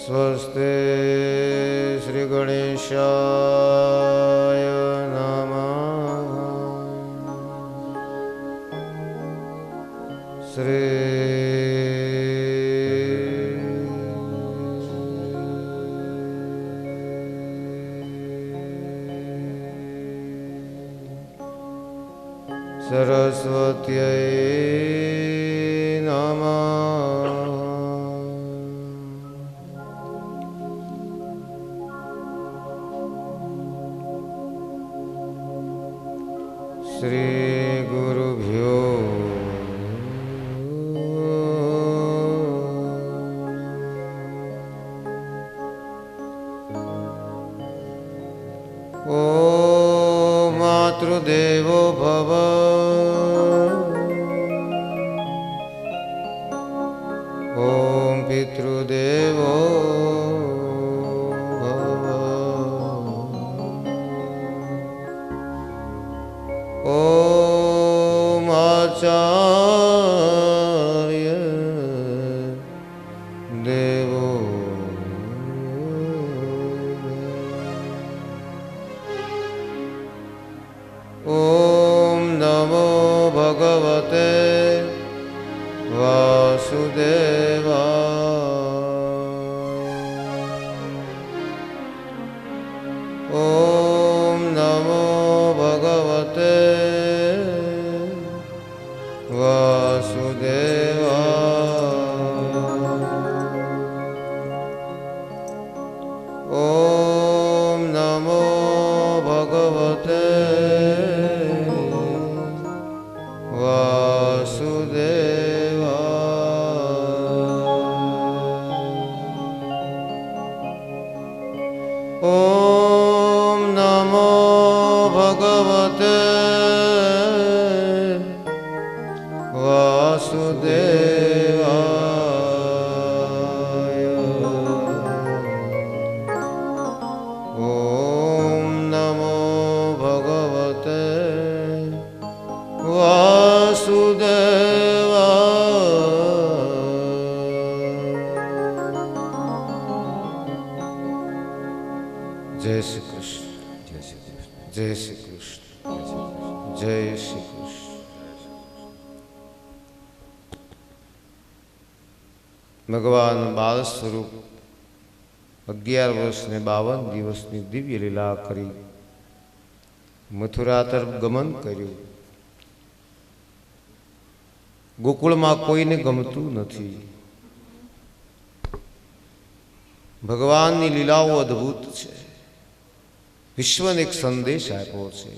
સ્વસ્તે શ્રી ગણેશાય નમઃ. સરસ્વત્यै નમઃ. શ્રી ગુરુભ્યો ઓમ માતૃદેવો ભવ. ઓમ પિતૃદેવો ભવ. ઓમ આચાર્ય દેવો. ઓમ નમો ભગવતે વાસુદેવાય. ઓમ નમો ભગવતે વાસુદેવાય. ઓમ નમો ભગવતે વાસુદેવાય. ઓમ નમો ભગવતે વાસુદેવાય. ઓમ નમો ભગવતે વાસુદેવાય. જય શ્રી કૃષ્ણ. જય શ્રી કૃષ્ણ. જય શ્રી કૃષ્ણ. ભગવાન બાલ સ્વરૂપ 11 વર્ષ ને 52 દિવસની દિવ્ય લીલા કરી મથુરા તરફ ગમન કર્યું. ગોકુળમાં કોઈને ગમતું નથી. ભગવાનની લીલાઓ અદ્ભુત છે. વિશ્વને એક સંદેશ આપ્યો છે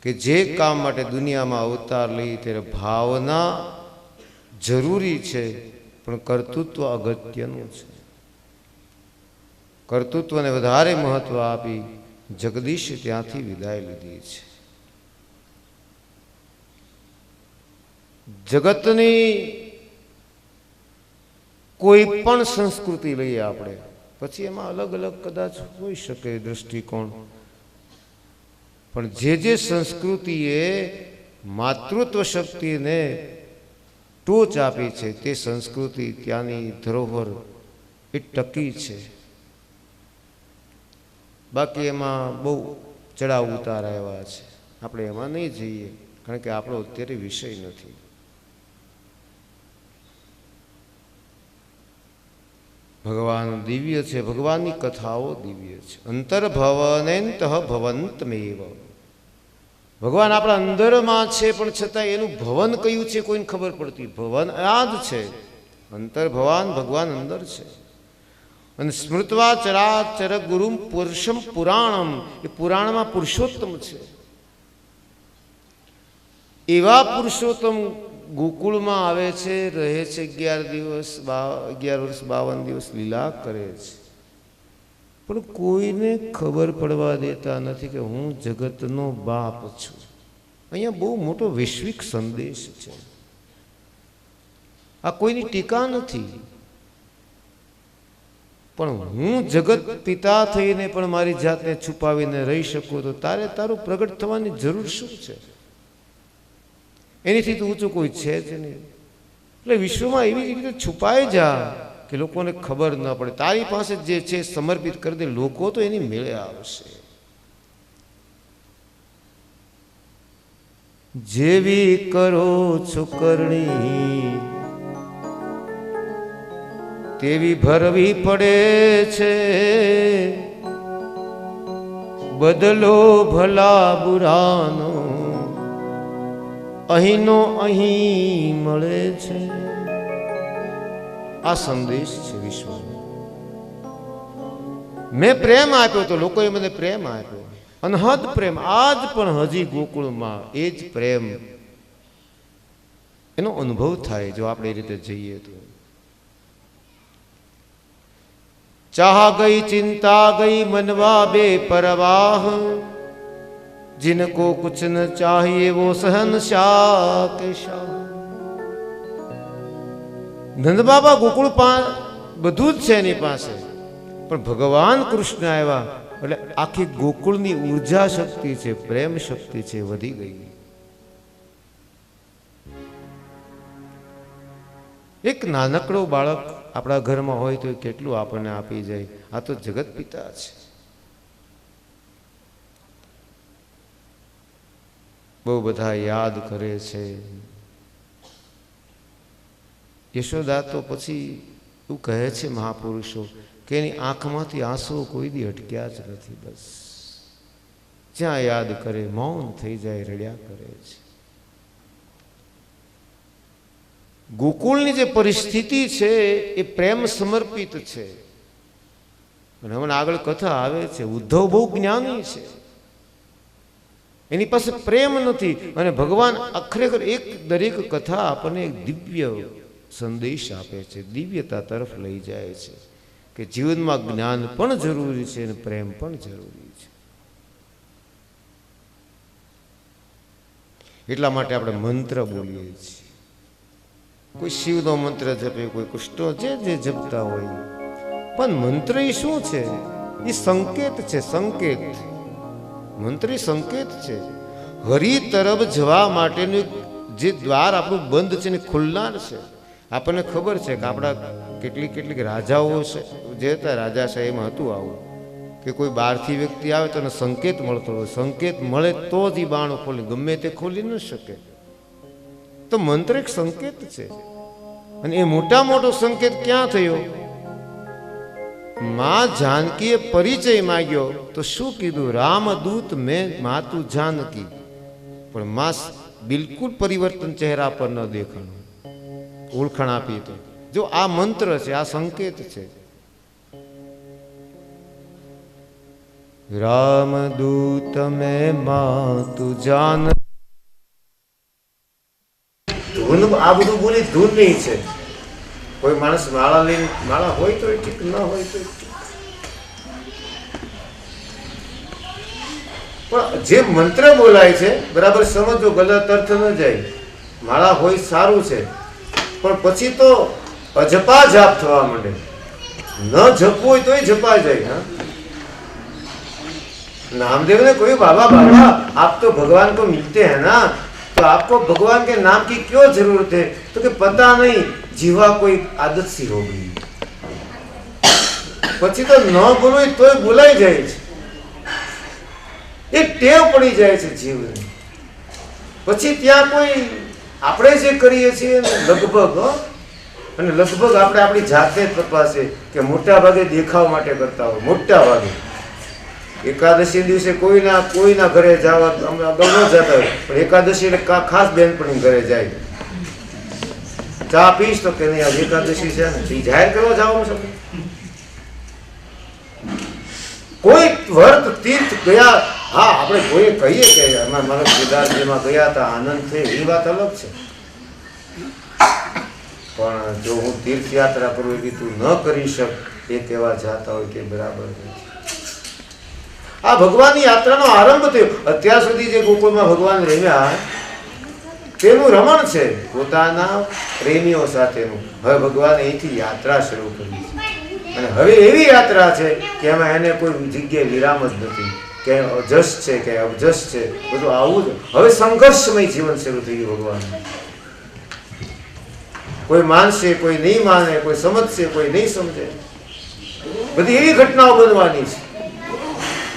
કે જે કામ માટે દુનિયામાં અવતાર લઈ ત્યારે ભાવના જરૂરી છે, પણ કર્તૃત્વ અગત્યનું છે. કર્તૃત્વને વધારે મહત્વ આપી જગદીશે ત્યાંથી વિદાય લીધી છે. જગતની કોઈ પણ સંસ્કૃતિ લઈએ આપણે, પછી એમાં અલગ અલગ કદાચ હોઈ શકે દૃષ્ટિકોણ, પણ જે સંસ્કૃતિએ માતૃત્વ શક્તિને ટોચ આપી છે તે સંસ્કૃતિ ત્યાંની ધરોહર એ ટકી છે. બાકી એમાં બહુ ચડાવ ઉતાર આવ્યા છે. આપણે એમાં નહીં જઈએ, કારણ કે આપણો અત્યારે વિષય નથી. ભગવાન દિવ્ય છે, ભગવાનની કથાઓ દિવ્ય છે. અંતર્ભવનેન્ત ભવંતમેવ. ભગવાન આપણા અંદરમાં છે, પણ છતાં એનું ભવન કયું છે કોઈને ખબર પડતી. ભવન આ જ છે. અંતર્ભવાન ભગવાન અંદર છે. અને સ્મૃત્વા ચરાચર ગુરુમ પુરુષમ પુરાણમ, એ પુરાણમાં પુરુષોત્તમ છે. એવા પુરુષોત્તમ ગોકુળમાં આવે છે, રહે છે 11 વર્ષ 52 દિવસ લીલા કરે છે, પણ કોઈને ખબર પડવા દેતા નથી કે હું જગતનો બાપ છું. અહીંયા બહુ મોટો વૈશ્વિક સંદેશ છે. આ કોઈની ટીકા નથી, પણ હું જગત પિતા થઈને પણ મારી જાતને છુપાવીને રહી શકું તો તારે તારું પ્રગટ થવાની જરૂર શું છે? એનીથી તો ઊંચું કોઈ છે જ નહીં. એટલે વિશ્વમાં એવી રીતે છુપાઈ જા કે લોકોને ખબર ન પડે. તારી પાસે જે છે સમર્પિત કરી દે, લોકો તો એની મેળે આવશે. જેવી કરો છો કરણી તેવી ભરવી પડે છે, બદલો ભલા બુરાનો અહીંનો અહીં મળે છે. આ સંદેશ છે વિશ્વનો. મેં પ્રેમ આપ્યો તો લોકોએ મને પ્રેમ આપ્યો, અનહદ પ્રેમ. આજ પણ હજી ગોકુળમાં એ જ પ્રેમ એનો અનુભવ થાય જો આપણે એ રીતે જઈએ તો. ચાહ ગઈ ચિંતા ગઈ મનવા બે પરવાહ, जिनको कुछ न चाहिए वो सहनशाह के शाह. નંદ બાબા ગોકુળ બધું જ છે એની પાસે, પણ ભગવાન કૃષ્ણ આવ્યા એટલે આખી ગોકુળની ઉર્જા શક્તિ છે, પ્રેમ શક્તિ છે, વધી ગઈ. એક નાનકડો બાળક આપણા ઘરમાં હોય તો કેટલું આપણને આપી જાય. આ તો જગત પિતા છે. બહુ બધા યાદ કરે છે. યશોદા તો પછી એવું કહે છે મહાપુરુષો કે એની આંખમાંથી આંસુ કોઈ દી અટક્યા જ નથી. બસ જ્યાં યાદ કરે મૌન થઈ જાય, રડ્યા કરે છે. ગોકુળની જે પરિસ્થિતિ છે એ પ્રેમ સમર્પિત છે. અને હમણાં આગળ કથા આવે છે, ઉદ્ધવ બહુ જ્ઞાની છે, એની પાસે પ્રેમ નથી. અને ભગવાન ખરેખર એક દરેક કથા આપણને એક દિવ્ય સંદેશ આપે છે, દિવ્યતા તરફ લઈ જાય છે કે જીવનમાં જ્ઞાન પણ જરૂરી છે અને પ્રેમ પણ જરૂરી છે. એટલા માટે આપણે મંત્ર બોલીએ છીએ. કોઈ શિવનો મંત્ર જપે, કોઈ કૃષ્ણ જે જપતા હોય, પણ મંત્ર એ શું છે? એ સંકેત છે. સંકેત મંત્ર સંકેત છે. હરિ તરફ જવા માટેનું જે દ્વાર આપણું બંધ છે ને ખુલનાર છે. આપણને ખબર છે કે આપણા કેટલીક રાજાઓ છે, જે હતા રાજાશાહીમાં હતું આવું કે કોઈ બહારથી વ્યક્તિ આવે તો એને સંકેત મળતો હોય. સંકેત મળે તો જ એ બાણ ખોલી, ગમે તે ખોલી ન શકે. તો મંત્ર એક સંકેત છે. અને એ મોટા મોટો સંકેત ક્યાં થયો? માં જાનકીએ પરિચય માંગ્યો તો શું કીધું? રામદૂત મેં માતું જાનકી. પણ માં બિલકુલ પરિવર્તન ચહેરા પર ન દેખાણું, ઓળખાણ આપી. તો જો આ મંત્ર છે, આ સંકેત છે. રામદૂત મેં માતું જાન. ધૂન આ બધું બોલી ધૂન નહીં છે. કોઈ માણસ માળા લઈને, માળા હોય તો ઠીક, ન હોય તો ઠીક, પણ જે મંત્ર બોલાય છે બરાબર સમજો, ગલત અર્થ ન જાય. માળા હોય સારું છે, પણ પછી તો અજપા જાપ થવા માંડે. ન જપવું હોય તોય જપા જાય. હા, नामदेव ने कोई बाबा बाबा आप तो भगवान को मिलते हैं ना, तो आपको भगवान के नाम की क्यों जरूरत है? तो कि पता नहीं जीवा कोई आदत सी हो गई. પછી તો ન બોલવું તોય બોલાઈ જાય છે. એક ટેવ પડી જાય છે જીવની. પછી ત્યાં કોઈ આપણે જે કરીએ છીએ લગભગ, અને લગભગ આપણે આપણી જાતે તપાસે કે મોટા ભાગે દેખાવ માટે કરતા હોય. મોટા ભાગે એકાદશી દિવસે કોઈના ઘરે જવા અમે અગાઉ ન જતા હોય, પણ એકાદશી એટલે ખાસ બેનપણી ઘરે જાય. ચા પીશ તો કે નહીં આજે એકાદશી છે ને, એ જાહેર કરવા જવાનું છે. કોઈ વર્ત તીર્થ ગયા, હા આપણે કોઈ કહીએ કે અમે મારા કેદારજીમાં ગયા હતા, આનંદ થયો, એ વાત અલગ છે. પણ જો હું તીર્થયાત્રા કરું એવી તું ન કરી શક, એ કહેવા જતા હોય કે બરાબર નથી. આ ભગવાનની યાત્રાનો આરંભ થયો. અત્યાર સુધી જે ગોકુળમાં ભગવાન રહ્યા તેનું રમણ છે પોતાના પ્રેમીઓ સાથેનું. હવે ભગવાન અહીંથી યાત્રા શરૂ કરી છે, અને હવે એવી યાત્રા છે કે એમાં એને કોઈ જગ્યાએ વિરામ જ નથી. કે અજસ છે કે અબજસ છે, બધું આવું જ. હવે સંઘર્ષમય જીવન શરૂ થઈ ગયું ભગવાન. કોઈ માનશે, કોઈ નહીં માને, કોઈ સમજશે, કોઈ નહીં સમજે. બધી એવી ઘટનાઓ બનવાની છે.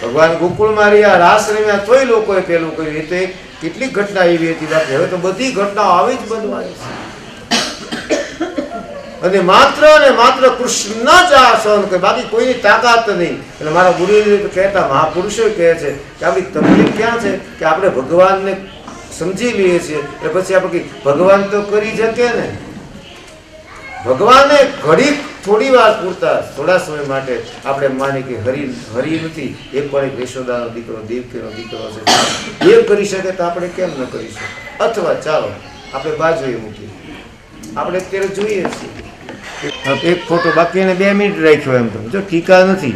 ભગવાન ગોકુળમાં રહ્યા, રાસ રમ્યા, તોય લોકોએ પેલું કર્યું. એ તો એક કેટલીક ઘટના એવી હતી. બાકી હવે તો બધી ઘટનાઓ આવી જ બનવાની છે. અને માત્ર ને માત્ર કૃષ્ણ જ આ સહન કરે, બાકી કોઈની તાકાત નહીં. એટલે મારા ગુરુજી કહેતા, મહાપુરુષો કહે છે કે આપણી તકલીફ ક્યાં છે કે આપણે ભગવાનને સમજી લઈએ છીએ એટલે પછી આપણે ભગવાન તો કરી શકે ને. ભગવાનને ઘડી થોડી વાર પૂરતા થોડા સમય માટે આપણે માની કે હરી નથી, એ પણ એક યશોદાનો દીકરો, દેવકીનો દીકરો છે, એ કરી શકે તો આપણે કેમ ન કરી શકીએ? અથવા ચાલો આપણે બાજુએ મૂકીએ. આપણે અત્યારે જોઈએ છીએ એક ફોટો, બાકી એને 2 મિનિટ રાખ્યો એમ તો જો ટીકા નથી,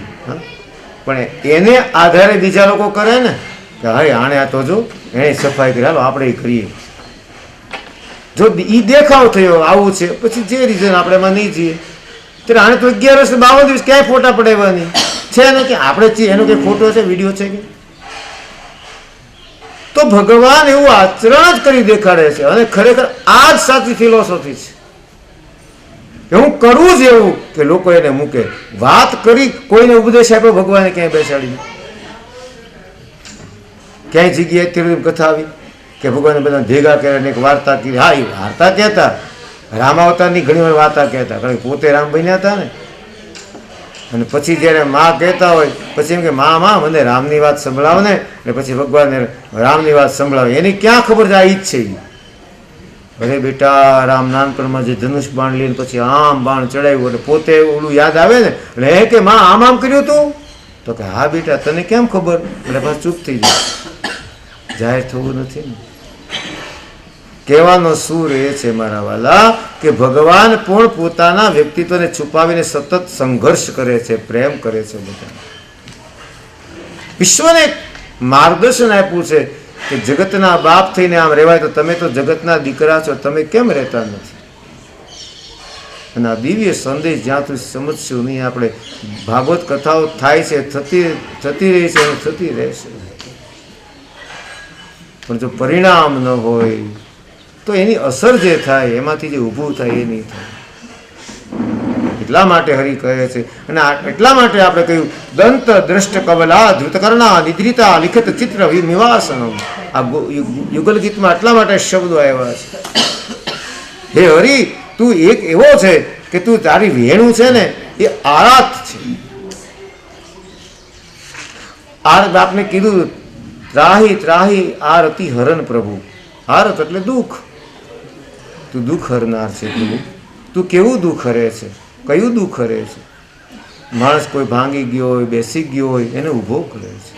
પણ એને આધારે બીજા લોકો કરે ને કે હા આણે આ તો જો એને સફાઈ કરી, હાલો આપણે એ કરીએ. જો એ દેખાવ થયો આવું છે, પછી જે રીઝન આપણે એમાં નહીં જઈએ. ત્યારે આણે તો 11 વર્ષ 52 દિવસ ક્યાંય ફોટા પડાવવાની છે ને કે આપણે એનો કંઈ ફોટો છે, વિડીયો છે કે? તો ભગવાન એવું આચરણ જ કરી દેખાડે છે. અને ખરેખર આ જ સાચી ફિલોસોફી છે કે હું કરવું જ એવું કે લોકો એને મૂકે. વાત કરી, કોઈને ઉપદેશ આપ્યો, ભગવાને ક્યાંય બેસાડી, ક્યાંય જગ્યાએ તેની કથા આવી કે ભગવાને બધા ભેગા કર્યા એક વાર્તા કરી. હા, એ વાર્તા કહેતા, રામાવતારની ઘણી વાર વાર્તા કહેતા, કારણ કે પોતે રામ બન્યા હતા ને. અને પછી જ્યારે માં કહેતા હોય, પછી એમ કે માં મને રામની વાત સંભળાવો ને, એટલે પછી ભગવાને રામની વાત સંભળાવે. એની ક્યાં ખબર છે આ ઈ જ છે. અરે બેટા, રામ નાનપણમાં જે ધનુષ બાણ લઈને પછી આમ બાણ ચડાવ્યું એટલે પોતે ઓલું યાદ આવે ને, એટલે હે કે માં આમ કર્યું હતું? તો કે હા બેટા, તને કેમ ખબર? એટલે બસ ચૂપ થઈ જાય. જાહેર થવું નથી ને. કહેવાનો સૂર એ છે મારા વાલા કે ભગવાન પણ પોતાના વ્યક્તિત્વને છુપાવીને સતત સંઘર્ષ કરે છે, પ્રેમ કરે છે. બધા વિશ્વને માર્ગદર્શન આપ્યું છે કે જગતના બાપ થઈને આમ રહેવાય. તો તમે તો જગતના દીકરા છો, તમે કેમ રહેતા નથી? અને આ દિવ્ય સંદેશ જ્યાં સુધી સમજશું નહીં, આપણે ભાગવત કથાઓ થાય છે, થતી રહી છે અને થતી રહેશે, પણ જો પરિણામ ન હોય તો એની અસર જે થાય, એમાંથી જે ઊભું થાય એ નહીં થાય. એટલા માટે હરિ કહે છે. અને એટલા માટે આપણે કહ્યું દંત દ્રષ્ટ કબલા ધૃતકર્ણા નિદ્રિતા લિખિત ચિત્ર નિવાસનમ. આ યુગલ ગીતમાં એટલા માટે શબ્દો આવ્યા છે. હે હરિ, તું એક એવો છે કે તું તારી વેણું છે ને એ આરાત છે. આપને કીધું ત્રાહી ત્રાહી આરતી હરણ પ્રભુ. આરત એટલે દુઃખ. તું દુઃખ હરનાર છે પ્રભુ. તું કેવું દુઃખ હરે છે? કયું દુઃખ હરે છે? માણસ કોઈ ભાંગી ગયો હોય, બેસી ગયો હોય, એને ઊભો કરે છે,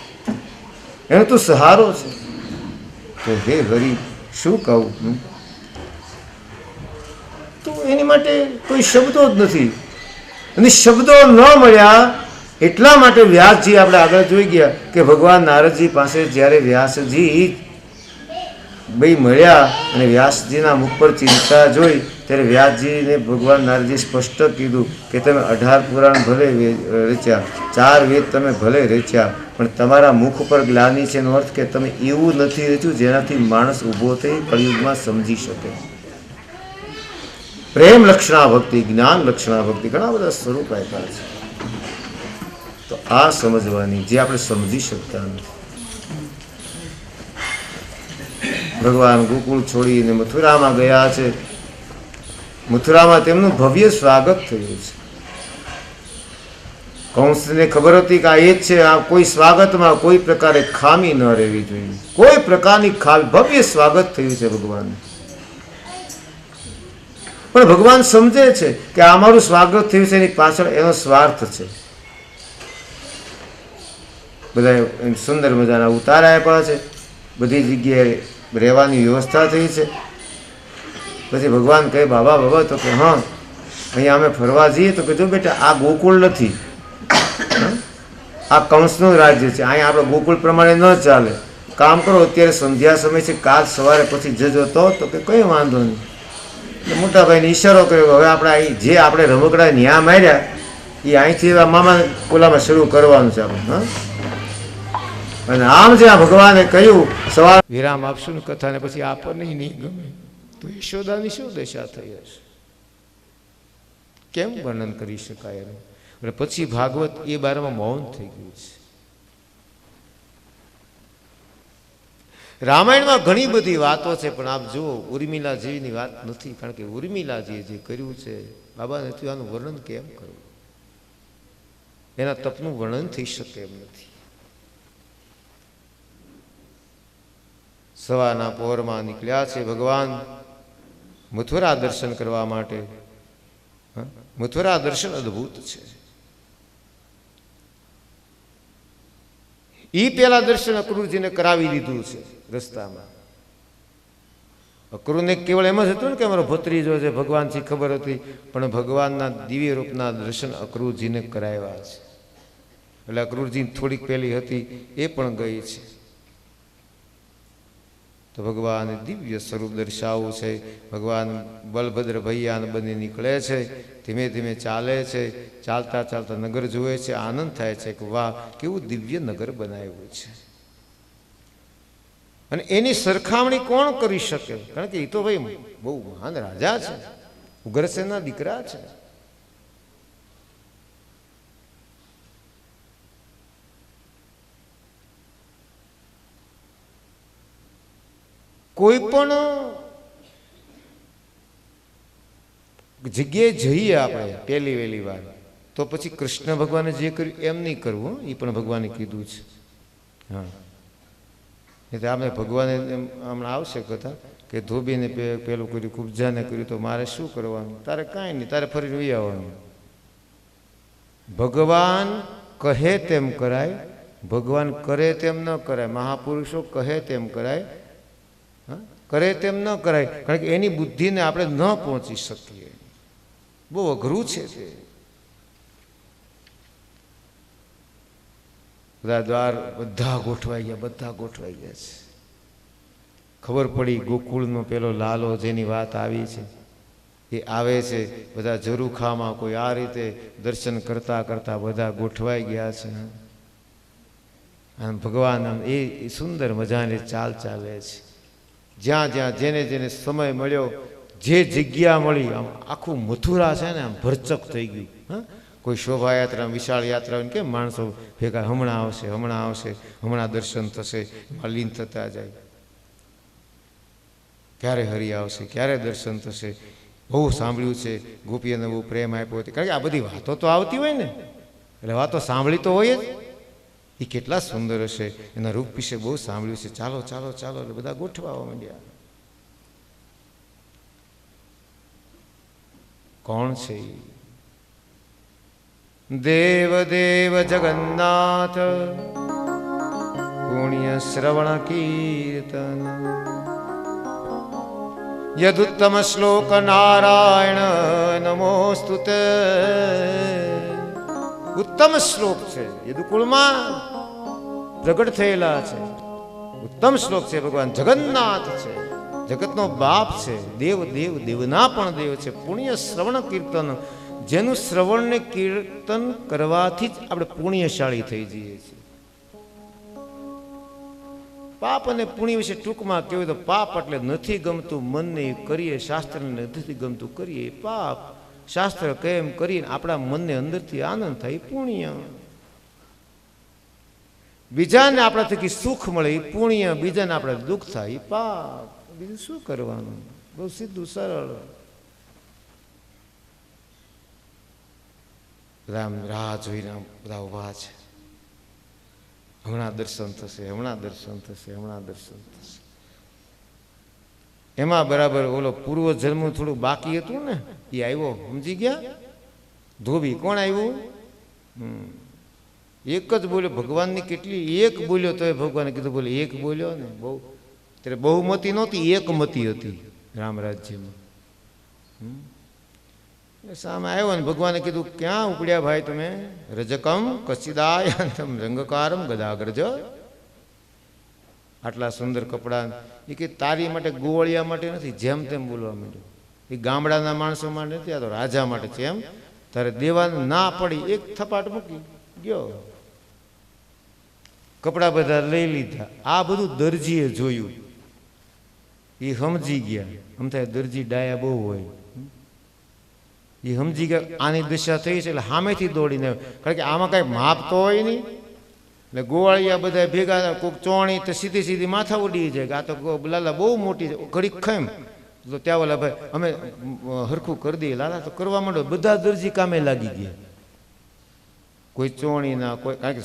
એનો તું સહારો છે. તો હે હરિ, શું કહું? તો એની માટે કોઈ શબ્દો જ નથી. અને શબ્દો ન મળ્યા એટલા માટે વ્યાસજી, આપણે આગળ જોઈ ગયા કે ભગવાન નારદજી પાસે જ્યારે વ્યાસજી બે મળ્યા અને વ્યાસજીના મુખ પર ચિંતા જોઈ, ત્યારે વ્યાસજીને ભગવાન નારદજી સ્પષ્ટ કીધું કે તમે 18 પુરાણ ભલે રચ્યા, 4 વેદ તમે ભલે રચ્યા, પણ તમારા મુખ પર ગ્લાનિ છે. એનો અર્થ કે તમે એવું નથી રચ્યું જેનાથી માણસ ઊભો થઈ કળિયુગમાં સમજી શકે. પ્રેમ લક્ષણા ભક્તિ, જ્ઞાન લક્ષણા ભક્તિ, ઘણા બધા સ્વરૂપ આપ્યા છે. તો આ સમજવાની જે આપણે સમજી શકતા નથી. ભગવાન ગોકુળ છોડીને મથુરામાં ગયા છે. મથુરામાં તેમનું ભવ્ય સ્વાગત થયું છે. કંસને ખબર હતી કે આ એ જ છે, આ કોઈ સ્વાગતમાં કોઈ પ્રકારે ખામી ન રહેવી જોઈએ, કોઈ પ્રકારની ખામી. ભવ્ય સ્વાગત થયું છે ભગવાન. પણ ભગવાન સમજે છે કે આ અમારું સ્વાગત થયું છે એની પાછળ એનો સ્વાર્થ છે. બધા સુંદર મજાના ઉતારા આપ્યા છે, બધી જગ્યાએ રહેવાની વ્યવસ્થા થઈ છે. પછી ભગવાન કહે બાબા બાબા, તો કે હા અહીંયા અમે ફરવા જઈએ. તો કે જો બેટા, આ ગોકુળ નથી, આ કંસનું રાજ્ય છે. અહીંયા આપણે ગોકુળ પ્રમાણે ન ચાલે. કામ કરો, અત્યારે સંધ્યા સમય છે, કાલ સવારે પછી જજો. તો કે કંઈ વાંધો નહીં. મોટા ભાઈને ઈશારો કર્યો, હવે આપણે અહીં જે આપણે રમકડા ન્યા માર્યા એ અહીંથી મામા ઓલામાં શરૂ કરવાનું છે આપણે. હા, અને આમ જે આ ભગવાને કહ્યું સવાર વિરામ આપશું ને કથાને પછી આપણને નહીં ગમે તો યશોદાની શું દશા થઈ હશે? કેમ વર્ણન કરી શકાય એનું? અને પછી ભાગવત એ બારમાં મૌન થઈ ગયું છે. રામાયણમાં ઘણી બધી વાતો છે, પણ આપ જુઓ ઉર્મિલાજીની વાત નથી, કારણ કે ઉર્મિલાજીએ જે કર્યું છે બાબાને થયું આનું વર્ણન કેમ કરવું? એના તપનું વર્ણન થઈ શકે એમ નથી. સવારના પહોરમાં નીકળ્યા છે ભગવાન મથુરા દર્શન કરવા માટે. મથુરા દર્શન અદ્ભુત છે. એ પેલા દર્શન અક્રૂરજીને કરાવી દીધું છે રસ્તામાં. અક્રૂરને કેવળ એમ જ હતું ને કે અમારો ભત્રીજો છે, ભગવાનથી ખબર હતી, પણ ભગવાનના દિવ્ય રૂપના દર્શન અક્રૂરજીને કરાવ્યા છે. એટલે અક્રૂરજી થોડીક પહેલી હતી એ પણ ગઈ છે. તો ભગવાન દિવ્ય સ્વરૂપ દર્શાવવું છે. ભગવાન બલભદ્ર ભૈયાને બની નીકળે છે, ધીમે ધીમે ચાલે છે, ચાલતા ચાલતા નગર જુએ છે, આનંદ થાય છે કે વાહ કેવું દિવ્ય નગર બનાવ્યું છે. અને એની સરખામણી કોણ કરી શકે? કારણ કે એ તો ભાઈ બહુ મહાન રાજા છે, ઉગ્રસેનના દીકરા છે. કોઈ પણ જગ્યાએ જઈએ આપણે પહેલી વહેલી વાર, તો પછી કૃષ્ણ ભગવાને જે કર્યું એમ નહીં કરવું, એ પણ ભગવાને કીધું છે. હા, એટલે આપણે ભગવાને હમણાં આવશે કથા કે ધોબીને પેલું કર્યું, કુબજાને કર્યું, તો મારે શું કરવાનું? તારે કાંઈ નહીં, તારે ફરી જોઈ આવવાનું. ભગવાન કહે તેમ કરાય, ભગવાન કરે તેમ ન કરાય. મહાપુરુષો કહે તેમ કરાય, કરે તેમ ન કરાય, કારણ કે એની બુદ્ધિને આપણે ન પહોંચી શકીએ. બહુ અઘરું છે તે. બધા દ્વાર બધા ગોઠવાઈ ગયા, બધા ગોઠવાઈ ગયા છે. ખબર પડી ગોકુળનો પેલો લાલો જેની વાત આવી છે એ આવે છે. બધા ઝરૂખામાં કોઈ આ રીતે દર્શન કરતા કરતા બધા ગોઠવાઈ ગયા છે. અને ભગવાન એ સુંદર મજાની ચાલ ચાલે છે. જ્યાં જ્યાં જેને જેને સમય મળ્યો, જે જગ્યા મળી, આમ આખું મથુરા છે ને આમ ભરચક થઈ ગયું. હા, કોઈ શોભાયાત્રા, વિશાળ યાત્રા કેમ માણસો ભેગા, હમણાં આવશે, હમણાં આવશે, હમણાં દર્શન થશે, એમાં લીન થતા જાય. ક્યારે હરિ આવશે, ક્યારે દર્શન થશે. બહુ સાંભળ્યું છે, ગોપીઓને બહુ પ્રેમ આપ્યો હતો. કારણ કે આ બધી વાતો તો આવતી હોય ને, એટલે વાતો સાંભળી તો હોય જ. એ કેટલા સુંદર હશે, એના રૂપ વિશે બહુ સાંભળ્યું છે. ચાલો ચાલો ચાલો, એટલે બધા ગોઠવાવા માંડ્યા. કોણ છે? દેવ દેવ જગન્નાથ પુણ્ય શ્રવણ કીર્તન યદુત્તમ શ્લોક નારાયણ નમોસ્તુતે. ઉત્તમ શ્લોક છે, યદુકુળમાં પ્રગટ થયેલા છે. ઉત્તમ શ્લોક છે. ભગવાન જગન્નાથ છે, જગતનો બાપ છે, દેવ દેવ દેવના પણ દેવ છે. પુણ્ય શ્રવણ કીર્તન, જેનું શ્રવણ ને કીર્તન કરવાથી જ આપણે પુણ્યશાળી થઈ જઈએ છીએ. પાપ અને પુણ્ય વિશે ટૂંકમાં કહેવું તો પાપ એટલે નથી ગમતું મનને કરીએ, શાસ્ત્રને નથી ગમતું કરીએ પાપ. શાસ્ત્ર કેમ કરીને આપણા મનને અંદરથી આનંદ થાય પુણ્ય. બીજાને આપણા થકી સુખ મળે એ પુણ્ય, બીજાને આપણે દુઃખ થાય એ પાપ. બીજું શું કરવાનું? બહુ સીધું સરળ. રામ રાહ જોઈને બધા ઉભા છે. હમણાં દર્શન થશે, હમણાં દર્શન થશે, હમણાં દર્શન થશે. એમાં બરાબર ઓલો પૂર્વ જન્મ થોડું બાકી હતું ને, એ આવ્યો. સમજી ગયા? ધોબી કોણ આવ્યું? એક જ બોલ્યો. ભગવાનની કેટલી એક બોલ્યો તો ભગવાને કીધું બોલે એક બોલ્યો ને. બહુ ત્યારે બહુમતી નહોતી, એકમતી હતી રામ રાજ્યમાં. સામે આવ્યો ને ભગવાને કીધું ક્યાં ઉપડ્યા ભાઈ તમે? રજકમ કચિદાય રંગકારમ ગદાગ્રજ. આટલા સુંદર કપડા. એ કે તારી માટે ગોવળિયા માટે નથી, જેમ તેમ બોલવા માંડ્યો. એ ગામડાના માણસો માટે નથી, આ તો રાજા માટે છે. એમ તારે દેવાને ના પડી, એક થપાટ મૂકી ગયો. કપડા બધા લઈ લીધા. આ બધું દરજીએ જોયું, એ સમજી ગયા. આમ થાય દરજી ડાયા બહુ હોય. એ સમજી ગયા આની દિશા થઈ છે એટલે સામેથી દોડીને, કારણ કે આમાં કાંઈ માપ તો હોય નહીં. એટલે ગોવાળિયા બધા ભેગા, કોઈક ચોણી તો સીધી સીધી માથા ઉડી જાય કે આ તો લાલા બહુ મોટી છે, ઘડીક ખાઈમ તો ત્યાં ઓલા ભાઈ અમે હરખું કરી દઈએ, લાલા તો કરવા માંડો. બધા દરજી કામે લાગી ગયા, કોઈ ચોણી ના કોઈ, કારણ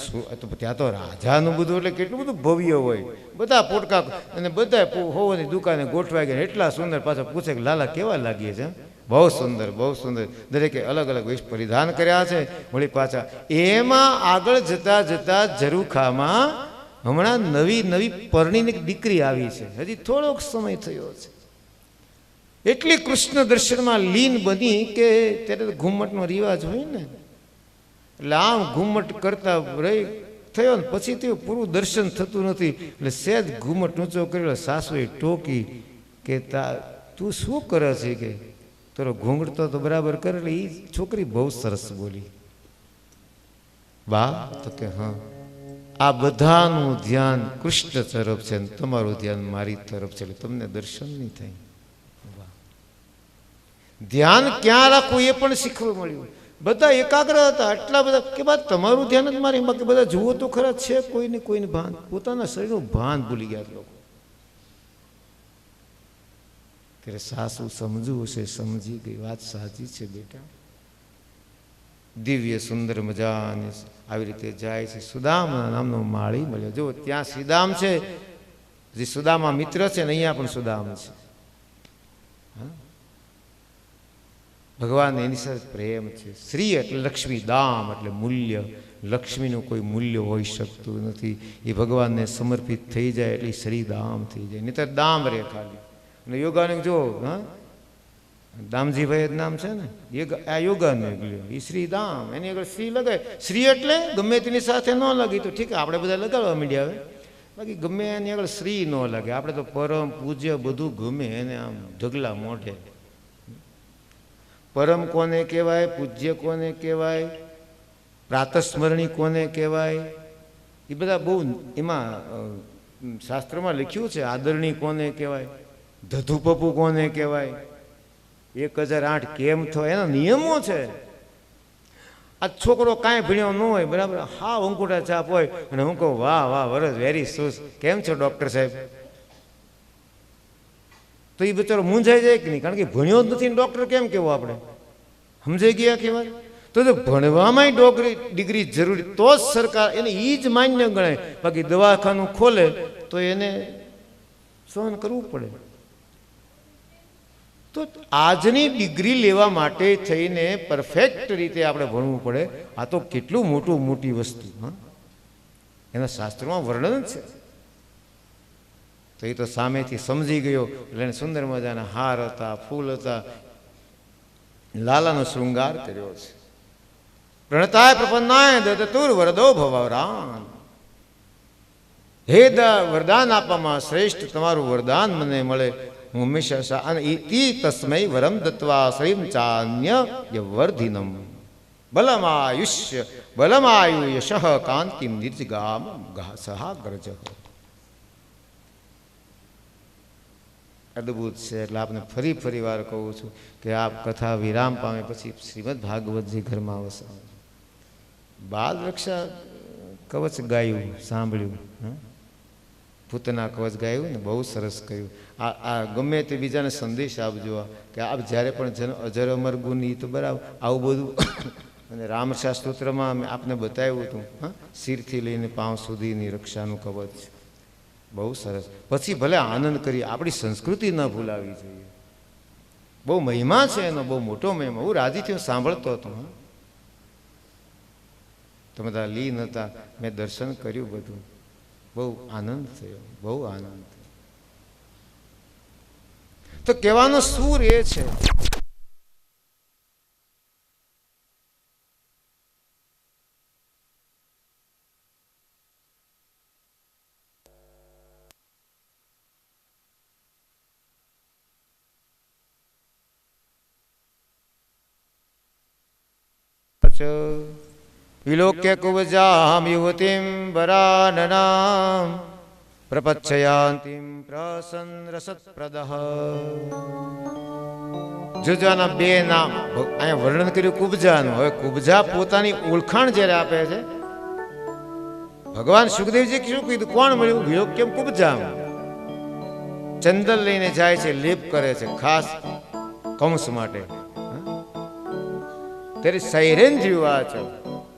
કે ત્યાં તો રાજાનું બધું એટલે કેટલું બધું ભવ્ય હોય. બધા પોટકા અને બધા હોવાની દુકાને ગોઠવાઈ ગયા. એટલા સુંદર પાછા પૂછે કે લાલા કેવા લાગીએ છે? બહુ સુંદર, બહુ સુંદર. દરેકે અલગ અલગ વેશ પરિધાન કર્યા છે. વળી પાછા એમાં આગળ જતા જતા ઝરૂખામાં હમણાં નવી નવી પરણીની દીકરી આવી છે, હજી થોડોક સમય થયો છે. એટલી કૃષ્ણ દર્શનમાં લીન બની કે ત્યારે ઘુમ્મટનો રિવાજ હોય ને, એટલે આમ ઘુમ્મટ કરતા રહી થયો ને પછી તે પૂરું દર્શન થતું નથી. એટલે સહેજ ઘુમ્મટ ઊંચો કર્યો, સાસુએ ટોકી કે તું શું કરે છે કે તારો ઘૂંઘટતો તો બરાબર કરે. એટલે એ છોકરી બહુ સરસ બોલી, બા તો કે હા, આ બધાનું ધ્યાન કૃષ્ણ તરફ છે ને તમારું ધ્યાન મારી તરફ છે, એટલે તમને દર્શન નહીં થાય. ધ્યાન ક્યાં રાખવું એ પણ શીખવા મળ્યું. બધા એકાગ્ર હતા, એટલા બધા કે બા તમારું ધ્યાન જ મારી, બાકી બધા જુઓ તો ખરા છે કોઈને કોઈને ભાન, પોતાના શરીરનું ભાન ભૂલી ગયા લોકો. ત્યારે સાસુ સમજવું છે, સમજી ગઈ, વાત સાચી છે બેટા. દિવ્ય સુંદર મજાની આવી રીતે જાય છે. સુદામા નામનો માળી મળ્યો. જો ત્યાં શ્રીદામ છે, જે સુદામા મિત્ર છે ને અહીંયા પણ સુદામ છે. ભગવાન એની સાથે પ્રેમ છે. શ્રી એટલે લક્ષ્મી, દામ એટલે મૂલ્ય. લક્ષ્મીનું કોઈ મૂલ્ય હોઈ શકતું નથી. એ ભગવાનને સમર્પિત થઈ જાય એટલે શ્રી દામ થઈ જાય, નહીં તો દામ રે ખાલી. અને યોગાનું જો હા દામજીભાઈ જ નામ છે ને, આ યોગાનું એ શ્રી દામ, એની આગળ શ્રી લગાય. શ્રી એટલે ગમે તેની સાથે ન લાગી તો ઠીક, આપણે બધા લગાડવા માંડ્યા હવે, બાકી ગમે એની આગળ શ્રી ન લાગે. આપણે તો પરમ પૂજ્ય બધું ગમે એને આમ ઢગલા મોઢે. પરમ કોને કહેવાય, પૂજ્ય કોને કહેવાય, પ્રાતસ્મરણી કોને કહેવાય, એ બધા બહુ એમાં શાસ્ત્રમાં લખ્યું છે. આદરણી કોને કહેવાય, ધધુપપુ કોને કહેવાય, 1008 કેમ થયો, એના નિયમો છે. આ છોકરો કાંઈ ભણ્યો ન હોય, બરાબર, હા અંગૂઠા છાપ હોય, અને હું કહું વાહ વાહ વરસ વેરી સુસ, કેમ છો ડૉક્ટર સાહેબ, તો એ બિચારો મૂંઝાઈ જાય કે નહીં, કારણ કે ભણ્યો જ નથી. ડૉક્ટર કેમ કેવો આપણે સમજાઈ ગયા કહેવાય. તો જો ભણવામાં ડિગ્રી જરૂરી તો જ સરકાર એને એ જ માન્ય ગણાય, બાકી દવાખાનું ખોલે તો એને સહન કરવું પડે. તો આજની ડિગ્રી લેવા માટે થઈને પરફેક્ટ રીતે આપણે ભણવું પડે. આ તો કેટલું મોટી વસ્તુ, હા, એના શાસ્ત્રોમાં વર્ણન છે. તો એ તો સામેથી સમજી ગયો એટલે એને સુંદર મજાના હાર હતા, ફૂલ હતા, લાલાનો શૃંગાર કર્યો છે. પ્રણતાય પ્રપન્નાય દત્તુર વરદો ભવરાન. હે વરદાન આપવામાં શ્રેષ્ઠ તમારું વરદાન મને મળે, હું હંમેશા અને ઇતિ તસ્મૈ વરમ દત્વા શ્રીમ ચાન્ય યવર્ધિનમ બલમાયુ યશ કાંતિમ નિર્જગામ સહાગ્રજ. અદભુત છે. એટલે આપને ફરી વાર કહું છું કે આ કથા વિરામ પામે પછી શ્રીમદ ભાગવતજી ઘરમાં આવશે. બાલ રક્ષા કવચ ગાયું સાંભળ્યું, પૂતના કવચ ગાયું ને, બહુ સરસ કહ્યું. આ ગમે તે બીજાને સંદેશ આપજો કે આપ જ્યારે પણ અજર અમર ગુણ તો બરાબર આવું બધું. અને રામરક્ષા સ્તોત્રમાં મેં આપને બતાવ્યું હતું, હા, શિરથી લઈને પાંવ સુધીની રક્ષાનું કવચ, બહુ સરસ. પછી ભલે આનંદ કરીએ, આપણી સંસ્કૃતિ ન ભૂલાવી જોઈએ. બહુ મહિમા છે એનો, બહુ મોટો મહિમા. હું રાજી થયો સાંભળતો હતો. તમે બધા લીન હતા, મેં દર્શન કર્યું બધું, બહુ આનંદ થયો, બહુ આનંદ થયો. તો કહેવાનો સૂર એ છે વિલોક્ય કુવજામ યુવતીમ વરાનનામ પ્રપચ્છયાન્તિમ પ્રસન્ન રસત્પ્રદઃ. જોજો આના બે નામ અહીંયા વર્ણન કર્યું કુબજાનું. હવે કુબજા પોતાની ઓળખાણ જ્યારે આપે છે, ભગવાન સુખદેવજી શું કીધું, કોણ મળ્યું, વિયોગ કેમ કુબજા. ચંદન લઈને જાય છે, લેપ કરે છે ખાસ કંસ માટે. ત્યારે સૈરેન્દ્રી વાત,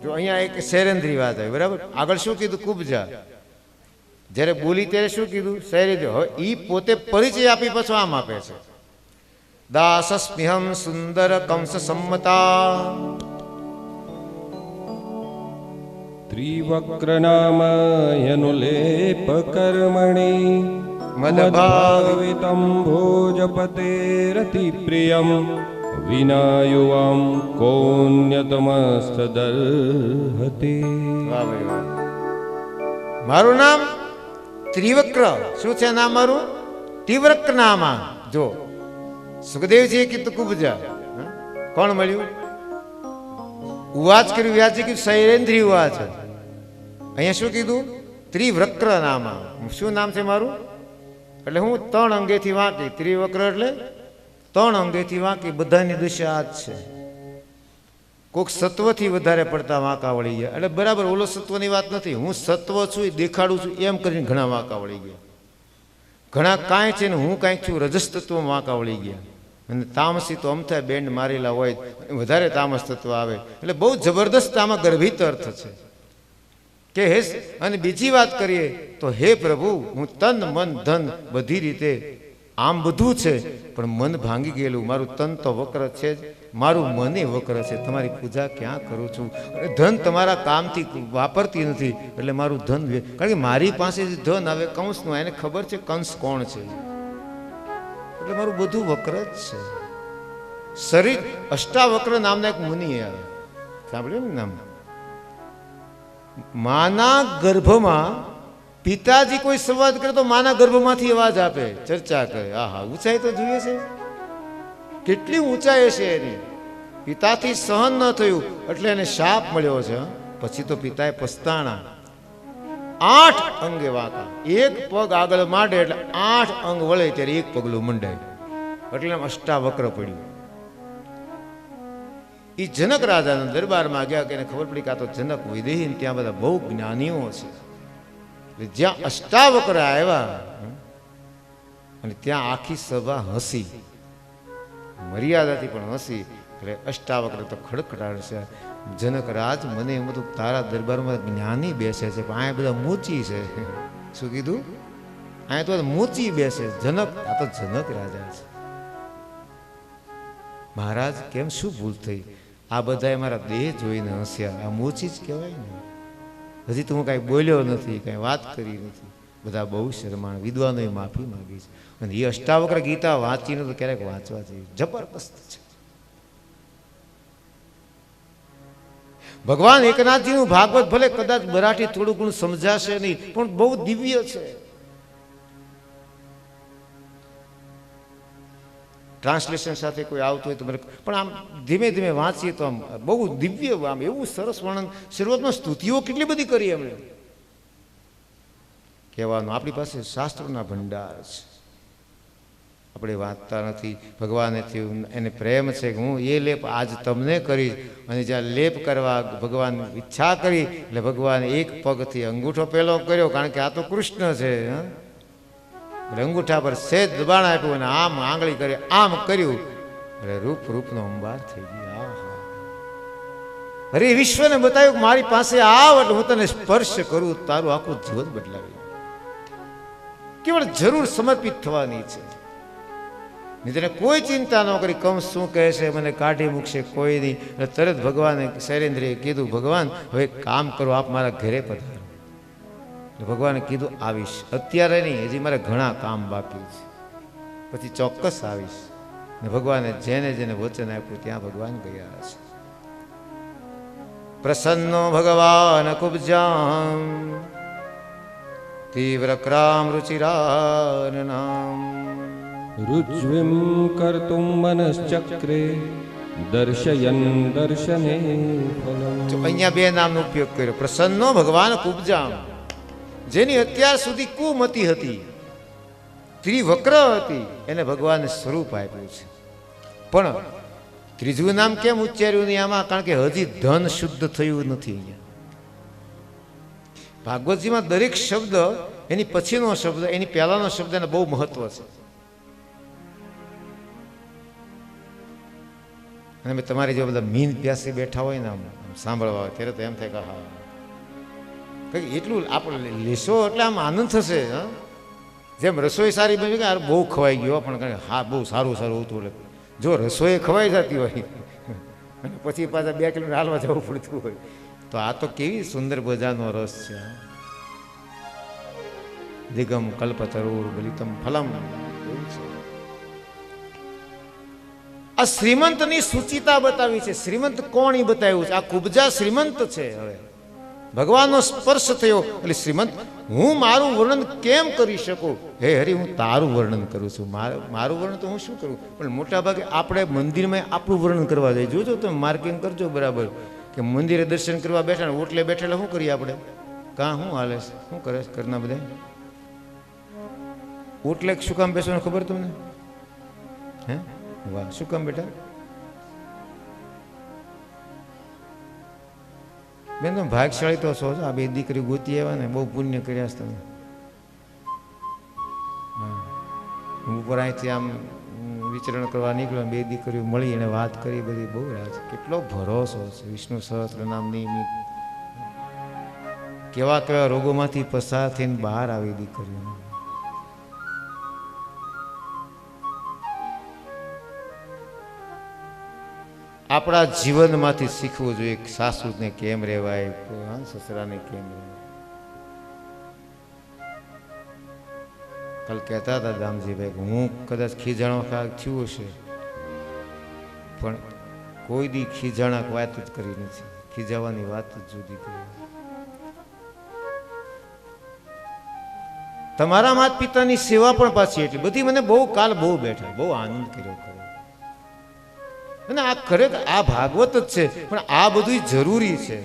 જો અહીંયા એક સૈરેન્દ્રી વાત આવી, બરાબર. આગળ શું કીધું, કુબજા. જ્યારે બોલી ત્યારે શું કીધું, સૈરેન્દ્રી. હવે ઈ પોતે પરિચય આપી પછી આમ આપે છે, દાસસ્મ્યહમ સુંદર કંસ સંમતા ત્રિવક્રનામયનુલેપ કર્મણિ મદભાવિતં ભોજપતેરતિ પ્રિયમ વિનાયુવામ કોન્યતમસ્તદર્હતે. મારું નામ ત્રિવક્ર. શું છે નામ મારું? ત્રિવક્ર નામ. જો સુખદેવજીએ કીધું કુબજા. કોણ મળ્યું? ઉવાચ કર્યું વ્યાસજી કીધું સૈરેન્દ્રી ઉવાચ. અહીંયા શું કીધું? ત્રિવક્ર નામ. શું નામ છે મારું? એટલે હું 3 અંગેથી વાંકી. ત્રિવક્ર એટલે 3 અંગેથી વાંકી. બધાની દિશા આ જ છે. કોઈક સત્વથી વધારે પડતા વાંકા વળી ગયા, એટલે બરાબર ઓલો સત્વની વાત નથી. હું સત્વ છું, દેખાડું છું એમ કરીને ઘણા વાંકા વળી ગયા. ઘણા કાંઈ છે ને હું કાંઈક છું, રજસ તત્વમાં વાંકા વળી ગયા. અને તામસી તો અમથા બેન્ડ મારેલા હોય, વધારે તામસ તત્વ આવે. એટલે બહુ જબરદસ્ત આમાં ગર્ભિત અર્થ છે કે હે. અને બીજી વાત કરીએ તો હે પ્રભુ, હું તન મન ધન બધી રીતે આમ બધું છે, પણ મન ભાંગી ગયેલું. મારું તન તો વક્ર છે જ, મારું મને વક્ર છે. તમારી પૂજા ક્યાં કરું છું? ધન તમારા કામથી વાપરતી નથી, એટલે મારું ધન, કારણ કે મારી પાસે ધન આવે કંસનું, એને ખબર છે કંસ કોણ છે, એટલે મારું બધું વક્ર જ છે. શરીર અષ્ટાવક્ર નામના એક મુનિ આવે, સાંભળ્યું ને નામ? માના ગર્ભમાં પિતાજી કોઈ સંવાદ કરે તો માના ગર્ભમાંથી અવાજ આપે, ચર્ચા કરે. આહા, ઊંચાઈ તો જોઈએ છે, કેટલી ઊંચાઈ છે એની. પિતાથી સહન ન થયું એટલે એને શાપ મળ્યો છે. પછી તો પિતાએ પસ્તાણા. 8 અંગે વાંકા. એક પગ આગળ માંડે એટલે 8 અંગ વળે ત્યારે એક પગલું મંડાય, એટલે અષ્ટાવક્ર પડ્યું. એ જનક રાજાના દરબારમાં ગયા કે એને ખબર પડી કે આ તો જનક વિદેહી, ત્યાં બધા બહુ જ્ઞાનીઓ છે. જ્યાં અષ્ટાવક્ર આવ્યા અને ત્યાં આખી સભા હસી, મર્યાદાથી પણ હસી. એટલે અષ્ટાવક્ર તો ખડખડાટ છે, જનક રાજ મને એમ બધું તારા દરબારમાં જ્ઞાની બેસે છે, પણ અહીંયા બધા મૂચી છે. શું કીધું? અહીંયા તો મૂચી બેસે. જનક, આ તો જનક રાજા છે. મહારાજ કેમ શું ભૂલ થઈ? આ બધા મારા દેહ જોઈને હસ્યા, આ મૂચી જ કહેવાય ને. હજી તો હું કાંઈ બોલ્યો નથી, કાંઈ વાત કરી નથી. બધા બહુ શરમાણ. વિદ્વાનોએ માફી માંગી છે. અને એ અષ્ટાવક્ર ગીતા વાંચીને તો ક્યારેક વાંચવા જેવી જબરદસ્ત છે. ભગવાન એકનાથજીનું ભાગવત ભલે કદાચ મરાઠી થોડું ઘણું સમજાશે નહીં, પણ બહુ દિવ્ય છે. ટ્રાન્સલેશન સાથે કોઈ આવતું હોય તો પણ આમ ધીમે ધીમે વાંચીએ તો આમ બહુ દિવ્ય, આમ એવું સરસ વર્ણન. શરૂઆતમાં સ્તુતિઓ કેટલી બધી કરી એમણે. કહેવાનું આપણી પાસે શાસ્ત્રોના ભંડાર છે, આપણે વાંચતા નથી. ભગવાનેથી એને પ્રેમ છે કે હું એ લેપ આજ તમને કરીશ. અને જ્યાં લેપ કરવા ભગવાન ઈચ્છા કરી એટલે ભગવાને એક પગથી અંગૂઠો પહેલો કર્યો, કારણ કે આ તો કૃષ્ણ છે. અંગૂઠા પર સેજ દબાણ આપ્યું અને આમ આંગળી કરી આમ કર્યું એટલે રૂપ રૂપનો અંબાર થઈ ગયો. અરે વિશ્વને બતાવ્યું કે મારી પાસે આવ એટલે હું તને સ્પર્શ કરું, તારું આખું જીવન બદલાવી. કેવળ જરૂર સમર્પિત થવાની છે. તેને કોઈ ચિંતા ન કરી. કંસ શું કહે છે, મને કાઢી મૂકશે, કોઈ નહીં. એટલે તરત ભગવાને શૈલેન્દ્રએ કીધું, ભગવાન હવે કામ કરો, આપ મારા ઘરે પધારો. ભગવાને કીધું આવીશ, અત્યારે નહીં, હજી મારે ઘણા કામ બાકી છે, પછી ચોક્કસ આવીશ. ને ભગવાને જેને જેને વચન આપ્યું ત્યાં ભગવાન ગયા છે. પ્રસન્નો ભગવાન કુબ્જામ તીવ્ર ક્રામ રુચિરાનનામ રુજ્વિમ કર્તુમ મનશ્ચક્રે દર્શયન દર્શને ફલમ. અહીંયા બે નામનો ઉપયોગ કર્યો. પ્રસન્નો ભગવાન કુબ્જામ, જેની અત્યાર સુધી કુમતી હતી, ત્રિવક્ર હતી, એને ભગવાને સ્વરૂપ આપ્યું છે. પણ ત્રીજું નામ કેમ ઉચ્ચાર્યું નહીં આમાં? કારણ કે હજી ધન શુદ્ધ થયું નથી અહીંયા. ભાગવતજીમાં દરેક શબ્દ એની પછીનો શબ્દ, એની પહેલાનો શબ્દ એને બહુ મહત્વ છે. અને મેં તમારી જે બધા મીન પ્યાસી બેઠા હોય ને આમ સાંભળવા હોય ત્યારે તો એમ થાય કે હા કંઈક એટલું આપણે લેશો એટલે આમ આનંદ થશે. હા, જેમ રસોઈ સારી બની કે બહુ ખવાઈ ગયો પણ હા બહુ સારું સારું હતું. એટલે જો રસોઈ ખવાઈ જતી હોય અને પછી પાછા 2 કિલોમીટર હાલવા જવું પડતું હોય તો આ તો કેવી સુંદર મજાનો રસ છે. દિગમ કલ્પતરુર ગલિતમ ફલમ એવું છે. આ શ્રીમંતની સૂચિતા બતાવી છે. શ્રીમંત કોણ એ બતાવ્યું છે. આ કુબજા શ્રીમંત છે. હવે ભગવાનનો સ્પર્શ થયો એટલે શ્રીમંત. હું મારું વર્ણન કેમ કરી શકું? હે હરિ, હું તારું વર્ણન કરું છું. મારું વર્ણન તો હું શું કરું? પણ મોટા ભાગે આપણે મંદિરમાં આપણું વર્ણન કરવા જઈએ. જોજો તમે માર્કિંગ કરજો બરાબર કે મંદિરે દર્શન કરવા બેઠા ને ઓટલે બેઠેલા શું કરીએ આપણે? કાં શું હાલે છે? શું કરે છે ઘરના બધા? ઓટલે શું કામ બેસવાનું ખબર તમને? હે વાહ, શું કામ બેટા? બેન તમે ભાગશાળી તો છો. આ 2 દીકરી ગોતી આવ્યા ને બહુ પુણ્ય કર્યા છે તમે. હું ઉપર અહીંથી આમ વિચરણ કરવા નીકળ્યો, 2 દીકરીઓ મળી અને વાત કરી બધી. બહુ રાજ કેટલો ભરોસો છે વિષ્ણુ સહસ્ત્ર નામ નિયમિત. કેવા કેવા રોગોમાંથી પસાર થઈને બહાર આવી દીકરીઓ. આપણા જીવનમાંથી શીખવું જોઈએ સાસુને કેમ રહેવાય, સસરાને કેમ રહેવાય. કાલ કહેતા હતા દામજીભાઈ કે હું કદાચ ખીજાણો થયું હશે પણ કોઈ દી ખીજાણા વાત જ કરી નથી. ખીજાવાની વાત જ જુદી કરી. તમારા માતા પિતાની સેવા પણ પાછી એટલી બધી. મને બહુ કાલ બહુ બેઠા, બહુ આનંદ કર્યો. અને આ ખરેખર આ ભાગવત જ છે પણ આ બધું જરૂરી છે.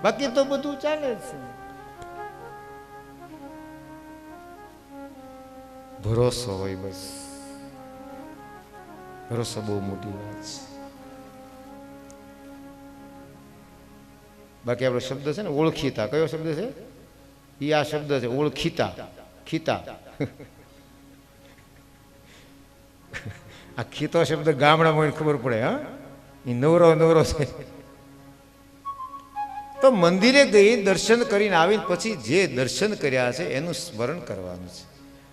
બાકી તો બધું ચાલે છે. ભરોસો હોય બસ. ભરોસો બહુ મોટી વાત છે. બાકી આપણો શબ્દ છે ને ઓળખીતા. કયો શબ્દ છે? એ આ શબ્દ છે ઓળખીતા. ખીતા આ ખીતો શબ્દ ગામડામાં ખબર પડે. હા, એ નવરો નવરો છે. તો મંદિરે ગઈ દર્શન કરીને આવીને પછી જે દર્શન કર્યા છે એનું સ્મરણ કરવાનું છે.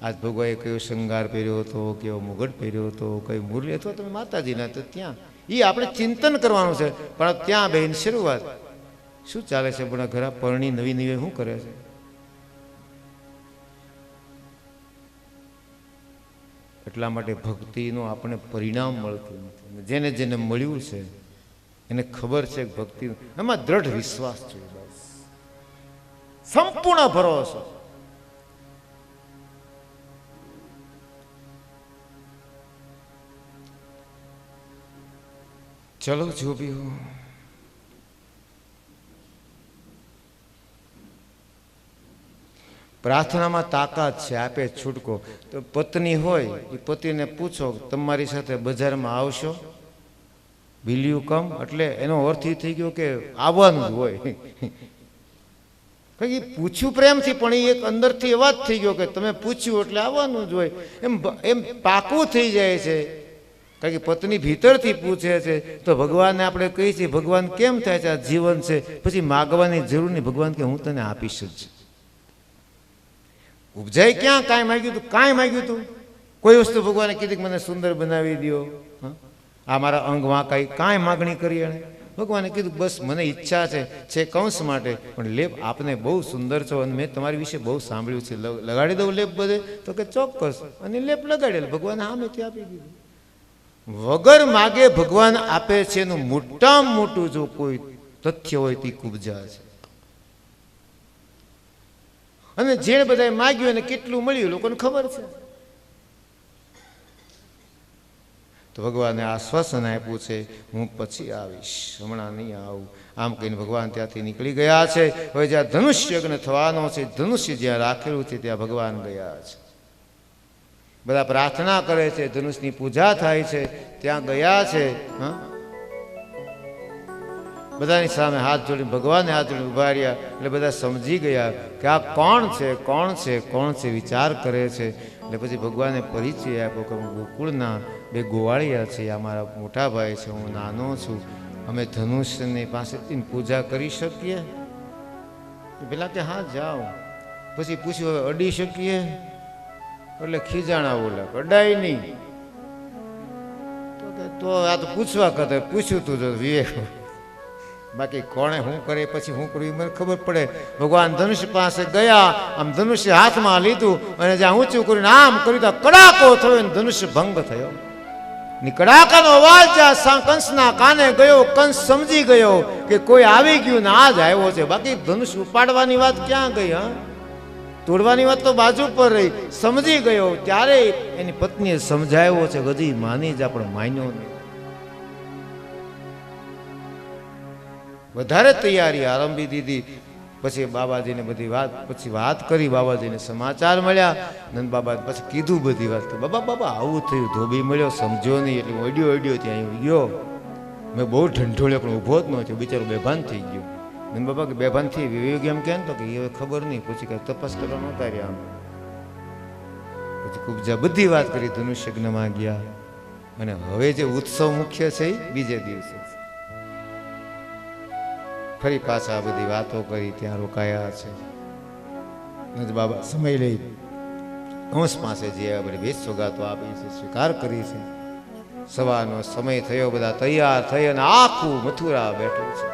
આજ ભગવાને કયો શૃંગાર પહેર્યો હતો, કેવો મુગટ પહેર્યો હતો, કઈ મુરલી, અથવા તમે માતાજીના, તો ત્યાં એ આપણે ચિંતન કરવાનું છે. પણ ત્યાં બહેન શરૂઆત શું ચાલે છે? પણ ઘરા પરણી નવી નવી શું કરે છે? એટલા માટે ભક્તિનું આપણે પરિણામ મળતું નથી. જેને જેને મળ્યું છે એને ખબર છે કે ભક્તિ એમાં દ્રઢ વિશ્વાસ છે. બસ સંપૂર્ણ ભરોસો. ચલો જો ભી હો. પ્રાર્થનામાં તાકાત છે, આપે છૂટકો. તો પત્ની હોય એ પતિને પૂછો તમારી સાથે બજારમાં આવશો? Will you come? એટલે એનો અર્થ એ થઈ ગયો કે આવવાનું જ હોય. એ પૂછ્યું પ્રેમથી પણ એ એક અંદરથી એવા જ થઈ ગયો કે તમે પૂછ્યું એટલે આવવાનું જ હોય. એમ પાકું થઈ જાય છે. કારણ કે પત્ની ભીતરથી પૂછે છે તો ભગવાનને આપણે કહીએ છીએ ભગવાન કેમ થાય છે? આ જીવન છે, પછી માગવાની જરૂર નહીં. ભગવાન કે હું તને આપીશ જ. ઉપજાય ક્યાં? કાંઈ માગ્યું હતું? કાંઈ માગ્યું હતું? કોઈ વસ્તુ ભગવાને કીધી કે મને સુંદર બનાવી દો, આ મારા અંગ વાંકાઈ, કાંઈ માગણી કરી એણે? ભગવાને કીધું બસ મને ઈચ્છા છે કંસ માટે, પણ લેપ આપને બહુ સુંદર છો અને મેં તમારી વિશે બહુ સાંભળ્યું છે, લગાડી દઉં લેપ બધે? તો કે ચોક્કસ. અને લેપ લગાડેલ. ભગવાન સામેથી આપી દીધું. વગર માગે ભગવાન આપે છે એનું મોટામાં મોટું જો કોઈ તથ્ય હોય તે કુબજા છે. અને જેણે બધાએ માગ્યું એને કેટલું મળ્યું લોકોને ખબર છે. તો ભગવાને આશ્વાસન આપ્યું છે હું પછી આવીશ, હમણાં નહીં આવું. આમ કહીને ભગવાન ત્યાંથી નીકળી ગયા છે. હવે જ્યાં ધનુષ્ય યજ્ઞ થવાનો છે, ધનુષ્ય જ્યાં રાખેલું છે ત્યાં ભગવાન ગયા છે. બધા પ્રાર્થના કરે છે, ધનુષની પૂજા થાય છે, ત્યાં ગયા છે. હા, બધાની સામે હાથ જોડી ભગવાને હાથ જોડી ઉભા રહ્યા એટલે બધા સમજી ગયા કે આ કોણ છે, કોણ છે, કોણ છે, વિચાર કરે છે. એટલે પછી ભગવાને પરિચય આપ્યો કે હું ગોકુળના 2 ગોવાળિયા છે, આ મારા મોટા ભાઈ છે, હું નાનો છું, અમે ધનુષની પાસેથી પૂજા કરી શકીએ? પેલા કે હા જાઓ. પછી પૂછ્યું હવે અડી શકીએ? એટલે ખીજાણા બોલા અડાય નહીં. તો આ તો પૂછવા કરતા પૂછ્યું તું જો વિવેક, બાકી કોણે શું કરે પછી શું કર્યું મને ખબર પડે. ભગવાન ધનુષ્ય પાસે ગયા, આમ ધનુષ્ય હાથમાં લીધું અને જ્યાં ઊંચું કર્યું આમ કર્યું તો કડાકો થયો અને ધનુષ્ય ભંગ થયો. કડાકાનો અવાજ જ્યાં કંસના કાને ગયો, કંસ સમજી ગયો કે કોઈ આવી ગયું ને આ જ આવ્યો છે. બાકી ધનુષ્ય ઉપાડવાની વાત ક્યાં ગઈ? હા, તોડવાની વાત તો બાજુ પર રહી. સમજી ગયો ત્યારે એની પત્નીએ સમજાવ્યો છે, હજી માની જ આપણે માન્યો નહીં. વધારે તૈયારી આરંભી દીધી. પછી બાબાજીને બધી વાત કરી, બાબાજીને સમાચાર મળ્યા. નંદ બાબા પછી કીધું બધી વાત કે બાબા આવું થયું, ધોબી મળ્યો, સમજો નહીં એટલે ઓડિયો ત્યાં ગયો. મેં બહુ ઢંઢોળ્યો પણ ઊભો જ ન થયો, બિચારો બેભાન થઈ ગયો. નંદ બાબા કે બેભાન થઈ વિવેક એમ કે તો કે એ ખબર નહીં. પછી કે તપાસ કરવા નહોતા રહ્યા આમ. પછી કુબજા બધી વાત કરી, ધનુષ્યજ્ઞમાં ગયા. અને હવે જે ઉત્સવ મુખ્ય છે એ બીજે દિવસે ફરી પાછા બધી વાતો કરી, ત્યાં રોકાયા છે. નંદ બાબા સમય લઈ કંસ પાસે જે બધી વેચ સોગાતો આપી છે, સ્વીકાર કરી છે. સવારનો સમય થયો, બધા તૈયાર થઈ અને આખું મથુરા બેઠું છે.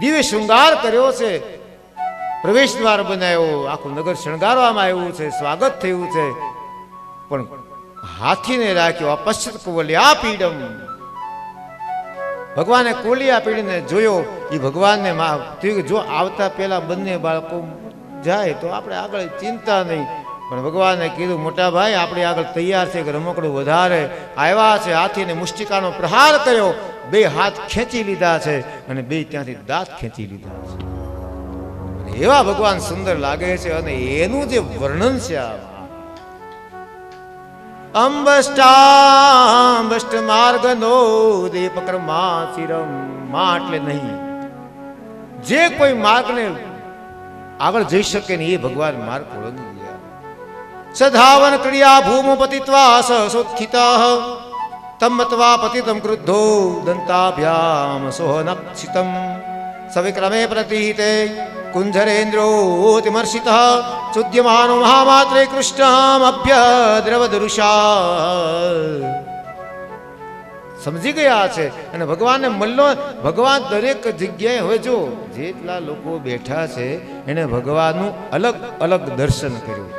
દિવ્ય શૃંગાર કર્યો છે, પ્રવેશ દ્વાર બનાવ્યો, આખું નગર શણગારવામાં આવ્યું છે, સ્વાગત થયું છે. પણ હાથીને રાખ્યો અપશ્યત કુવલ્યા પીડમ. ભગવાને કોલિયા પીડીને જોયો. એ ભગવાનને જો આવતા પહેલા બંને બાળકો જાય તો આપણે આગળ ચિંતા નહીં. પણ ભગવાને કીધું મોટા ભાઈ આપણે આગળ તૈયાર છે કે રમકડું વધારે આવ્યા છે. હાથીને મુષ્ટિકાનો પ્રહાર કર્યો, 2 હાથ ખેંચી લીધા છે અને 2 ત્યાંથી દાંત ખેંચી લીધા છે. એવા ભગવાન સુંદર લાગે છે અને એનું જે વર્ણન છે અંબષ્ટાંબષ્ટ માર્ગનો દીપક્રમાચિરમ. માં એટલે નહીં, જે કોઈ માર્ગને આગળ જઈ શકે ને એ ભગવાન માર્ગ ઓળંગી ગયા. સધાવન ક્રિયા ભૂમો પતિત્વા સસોત્થિતઃ તમત્વા પતિતમ ક્રુદ્ધો દંતાભ્યામ સોહનક્ષિતમ સવિક્રમે પ્રતિહિતે કુંજરેન્દ્રોતિમર્ષિતઃ ચુદ્યમાનો મહામાત્રે કૃષ્ણમ અભ્યદ્રવદૃષા. સમજી ગયા છે અને ભગવાનને મળલો. ભગવાન દરેક જગ્યાએ હવે જો જેટલા લોકો બેઠા છે એને ભગવાનનું અલગ અલગ દર્શન કર્યું.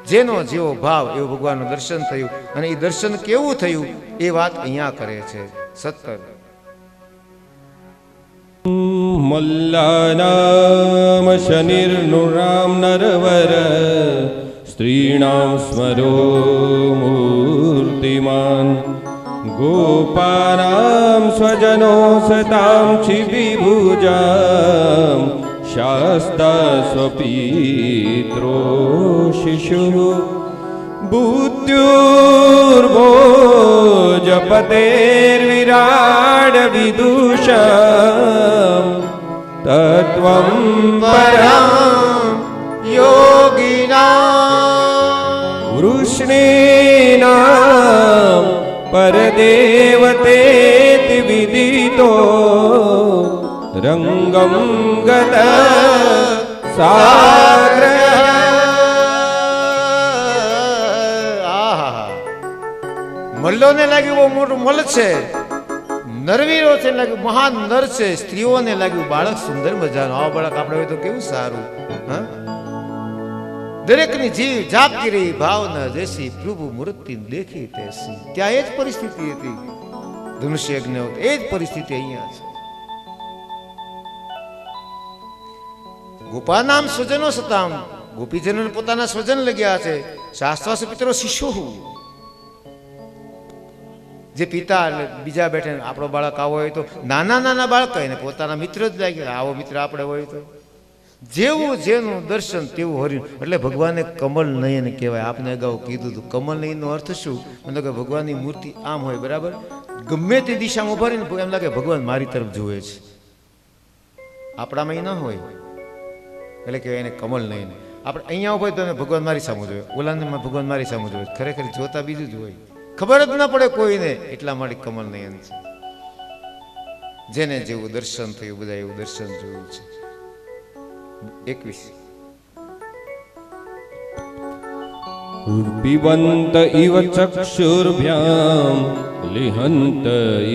જેનો જેવો ભાવ એવું ભગવાનનું દર્શન થયું. અને એ દર્શન કેવું થયું એ વાત અહીંયા કરે છે. 17 મલ્લાનામ શનિર્નુરામ નરવર સ્ત્રીણામ સ્મરો મૂર્તિમાન ગોપાનામ સ્વજનો સતામ ચિવિભુજામ શાસ્તા સ્વપિત્રો શિશુ બુદ્ધુર્ભોજપતેર્વિરાડ વિદુષમ તત્વં પરમ યોગિના વૃષ્ણેનામ પરદેવતેતિ વિદિતો રંગમ ગત સાગ્ર. મલ્લોને લાગ્યું બહુ મોટું મલ છે, નરવીરો છે લાગ્યું મહાન નર છે, સ્ત્રીઓને લાગ્યું બાળક સુંદર મજાનું. આવા બાળક આપણે હોય તો કેવું સારું. હા, દરેકની જીવ જાગતી રહી ભાવના જૈસી પ્રભુ મૂર્તિ દેખી તૈસી. ત્યાં એ જ પરિસ્થિતિ હતી ધનુષ્ય યજ્ઞ, એ જ પરિસ્થિતિ અહીંયા છે. ગોપા નામ સ્વજનો સતામ, ગોપીજનોને પોતાના સ્વજન લગ્યા છે. શાસ્ત્રાસ પિતરો શિશુ, જે પિતા બીજા બેઠે આપણો બાળક આવો હોય તો નાના નાના બાળક એને પોતાના મિત્ર જ લાગે. આવો મિત્ર આપણે હોય તો જેવું જેનું દર્શન તેવું હર્યું. એટલે ભગવાને કમળ નયન કહેવાય. આપને અગાઉ કીધું હતું કમળ નયનનો અર્થ શું? મતલબ કે ભગવાનની મૂર્તિ આમ હોય, બરાબર, ગમે તે દિશામાં ઉભા રહીને એમ લાગે ભગવાન મારી તરફ જુએ છે. આપણામાં એ ન હોય એટલે કહેવાય એને કમળ નયન. આપણે અહીંયા ઉભા તો ભગવાન મારી સામે જોઈએ, ઓલાને ભગવાન મારી સામે જોઈએ, ખરેખર જોતા બીજું જ હોય, ખબર જ ના પડે કોઈને. એટલા માટે કમળ નયન છે. જેને જેવું દર્શન થયું બધા એવું દર્શન જોયું છે. 21 पिबन्त इव चक्षुर्भ्यां लिहन्त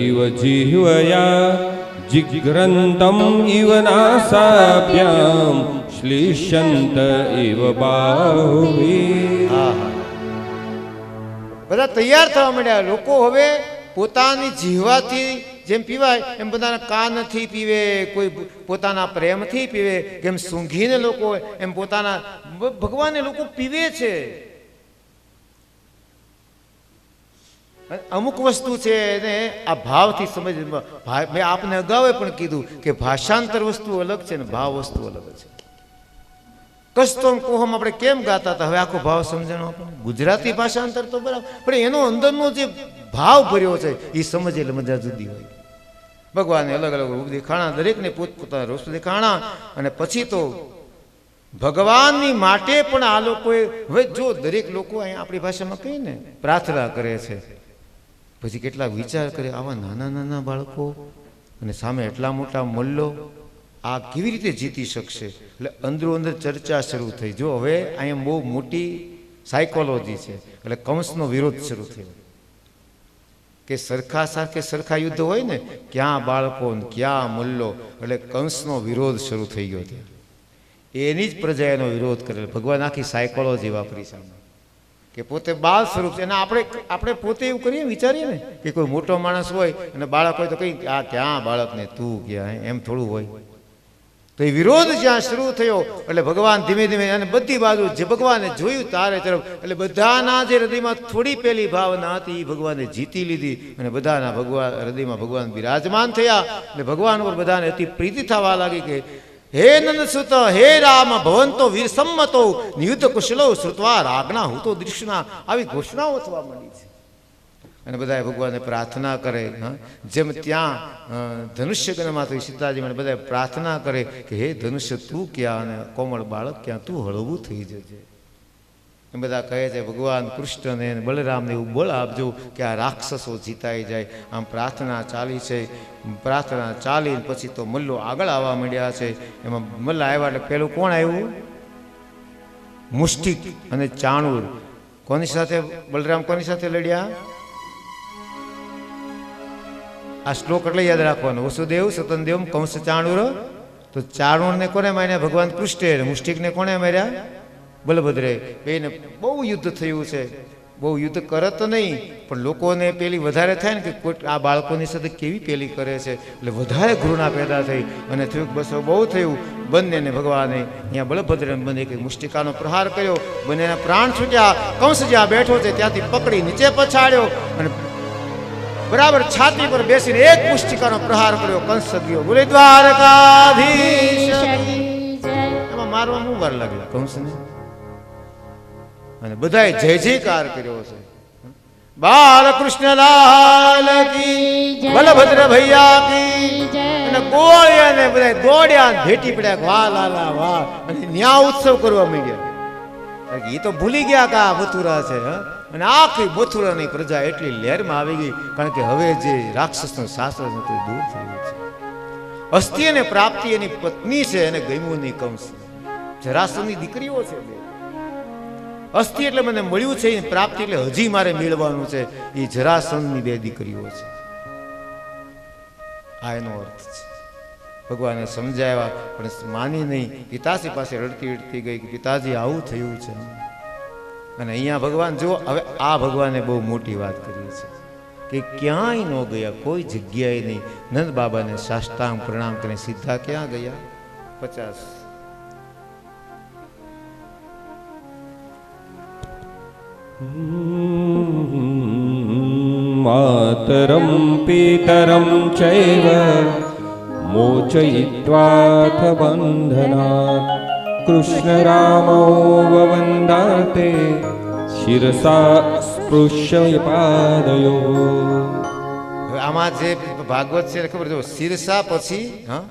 इव जिह्वया जिघ्रन्तं इव नासाभ्यां श्लिष्यन्त इव बाहुभिः. બધા તૈયાર થવા માંડ્યા. લોકો હવે પોતાની જીહવાથી જેમ પીવાય એમ પોતાના કાનથી પીવે, કોઈ પોતાના પ્રેમથી પીવે, જેમ સૂંઘીને લોકો એમ પોતાના ભગવાનને લોકો પીવે છે. અમુક વસ્તુ છે એને આ ભાવથી સમજ. મેં આપને અગાઉ પણ કીધું કે ભાષાંતર વસ્તુ અલગ છે ને ભાવ વસ્તુ અલગ છે. કસ્તોમ કોહમ આપણે કેમ ગાતા હતા, હવે આખો ભાવ સમજણો આપણને. ગુજરાતી ભાષાંતર તો બરાબર, પણ એનો અંદરનો જે ભાવ ભર્યો છે એ સમજે એટલે મજા જુદી હોય. ભગવાને અલગ અલગ રૂપ દેખાણા, દરેકને પોતપોતાના રૂપ દેખાણા. અને પછી તો ભગવાનની માટે પણ આ લોકોએ, હવે જો દરેક લોકો અહીંયા આપણી ભાષામાં કહીએ ને પ્રાર્થના કરે છે, પછી કેટલાક વિચાર કરે આવા નાના નાના બાળકો અને સામે એટલા મોટા મલ્લો આ કેવી રીતે જીતી શકશે. એટલે અંદરો અંદર ચર્ચા શરૂ થઈ. જો હવે અહીંયા બહુ મોટી સાયકોલોજી છે. એટલે કંસનો વિરોધ શરૂ થયો કે સરખા સાથે સરખા યુદ્ધ હોય ને, ક્યાં બાળકો ને ક્યાં મલ્લો, એટલે કંસનો વિરોધ શરૂ થઈ ગયો. ત્યાં એની જ પ્રજા એનો વિરોધ કરેલો. ભગવાન આખી સાયકોલોજી વાપરી છે કે પોતે બાળ સ્વરૂપ છે. અને આપણે પોતે એવું કરીએ, વિચારીએ ને કે કોઈ મોટો માણસ હોય અને બાળક હોય તો કઈ આ ક્યાં બાળકને તું ક્યાં, એમ થોડું હોય. તો એ વિરોધ જ્યાં શરૂ થયો એટલે ભગવાન ધીમે ધીમે અને બધી બાજુ જે ભગવાને જોયું તારે તરફ, એટલે બધાના જે હૃદયમાં થોડી પેલી ભાવના હતી એ ભગવાને જીતી લીધી અને બધાના હૃદયમાં ભગવાન બિરાજમાન થયા. એટલે ભગવાન ઉપર બધાને અતિ પ્રીતિ થવા લાગી કે હે નંદસુત હે રામ ભવંતો વીર સંમતો નિયુદ્ધ કુશલો શ્રુત્વા રાજ્ઞા હું તો દૃષ્ણા, આવી ઘોષણાઓ થવા માંડી છે. અને બધાએ ભગવાનને પ્રાર્થના કરે. જેમ ત્યાં ધનુષ્ય ગણમાં સીતાજી મને બધા પ્રાર્થના કરે કે હે ધનુષ્ય તું ક્યાં અને કોમળ બાળક ક્યાં, તું હળવું થઈ જજે. એ બધા કહે છે ભગવાન કૃષ્ણને બલરામને એવું બળ આપજો કે આ રાક્ષસો જીતાઈ જાય. આમ પ્રાર્થના ચાલી છે. પ્રાર્થના ચાલી પછી તો મલ્લો આગળ આવવા માંડ્યા છે. એમાં મલ્લા આવ્યા એટલે પેલું કોણ આવ્યું? મુષ્ટિક અને ચાણૂર. કોની સાથે બલરામ કોની સાથે લડ્યા? આ શ્લોક એટલે યાદ રાખવાનો. વસુદેવ સતનદેવ કંસ ચાણૂર. તો ચાણૂરને કોને માર્યા? ભગવાન કૃષ્ણે. મુષ્ટિકને કોને માર્યા? બલભદ્રે. બેને બહુ યુદ્ધ થયું છે. બહુ યુદ્ધ કરત નહીં પણ લોકોને પેલી વધારે થાય ને કે કોઈ આ બાળકોની સાથે કેવી પેલી કરે છે, એટલે વધારે ઘૃણા પેદા થઈ અને થયું બસો બહુ થયું. બંનેને ભગવાને અહીંયા બલભદ્રે બંને કે મુષ્ટિકાનો પ્રહાર કર્યો. બંનેના પ્રાણ છૂટ્યા. કંસ જ્યાં બેઠો છે ત્યાંથી પકડી નીચે પછાડ્યો અને બરાબર છાતી પર બેસીને એક મુષ્ટિકાનો પ્રહાર કર્યો. કંસ ગયો. બોલે દ્વારકાધીશ. એમાં મારવા શું વાર લાગ્યા કંસને? અને બધાએ જય જયકાર કર્યો છે. બાલકૃષ્ણ લાલ કી, બલભદ્ર ભૈયા કી. અને ગોળિયા ને બધા દોડ્યા ભેટી પડ્યા વાહ લાલા વાહ, અને ન્યા ઉત્સવ કરવા માંડ્યા. એ તો ભૂલી ગયા કે આ મથુરા છે. અને આખી મથુરાની પ્રજા એટલી લહેરમાં આવી ગઈ કારણ કે હવે જે રાક્ષસનું શાસન હતું દૂર થયું છે. અસ્થિ અને પ્રાપ્તિ એની પત્ની છે અને ગમ્યું નહીં કંસ. જરાસંધની દીકરીઓ છે. અસ્થિ એટલે મને મળ્યું છે, પ્રાપ્તિ એટલે હજી મારે મેળવાનું છે. એ જરાસંધની બે દીકરીઓ છે. આ એનો અર્થ છે. ભગવાને સમજાવ્યા પણ માની નહીં. પિતાજી પાસે રડતી રડતી ગઈ કે પિતાજી આવું થયું છે. અને અહીંયા ભગવાન જો હવે આ ભગવાને બહુ મોટી વાત કરી છે કે ક્યાંય ન ગયા, કોઈ જગ્યાએ નહીં. નંદ બાબાને સાષ્ટાંગ પ્રણામ કરીને સીધા ક્યાં ગયા? 50 मातरं पितरं चैव मोचयित्वाथ बन्धनात् કૃષ્ણ રામો વવંદાતે શિરસા સ્પૃશ્ય પાદયો. હવે આમાં જે ભાગવત છે ખબર જો શિરસા પછી હા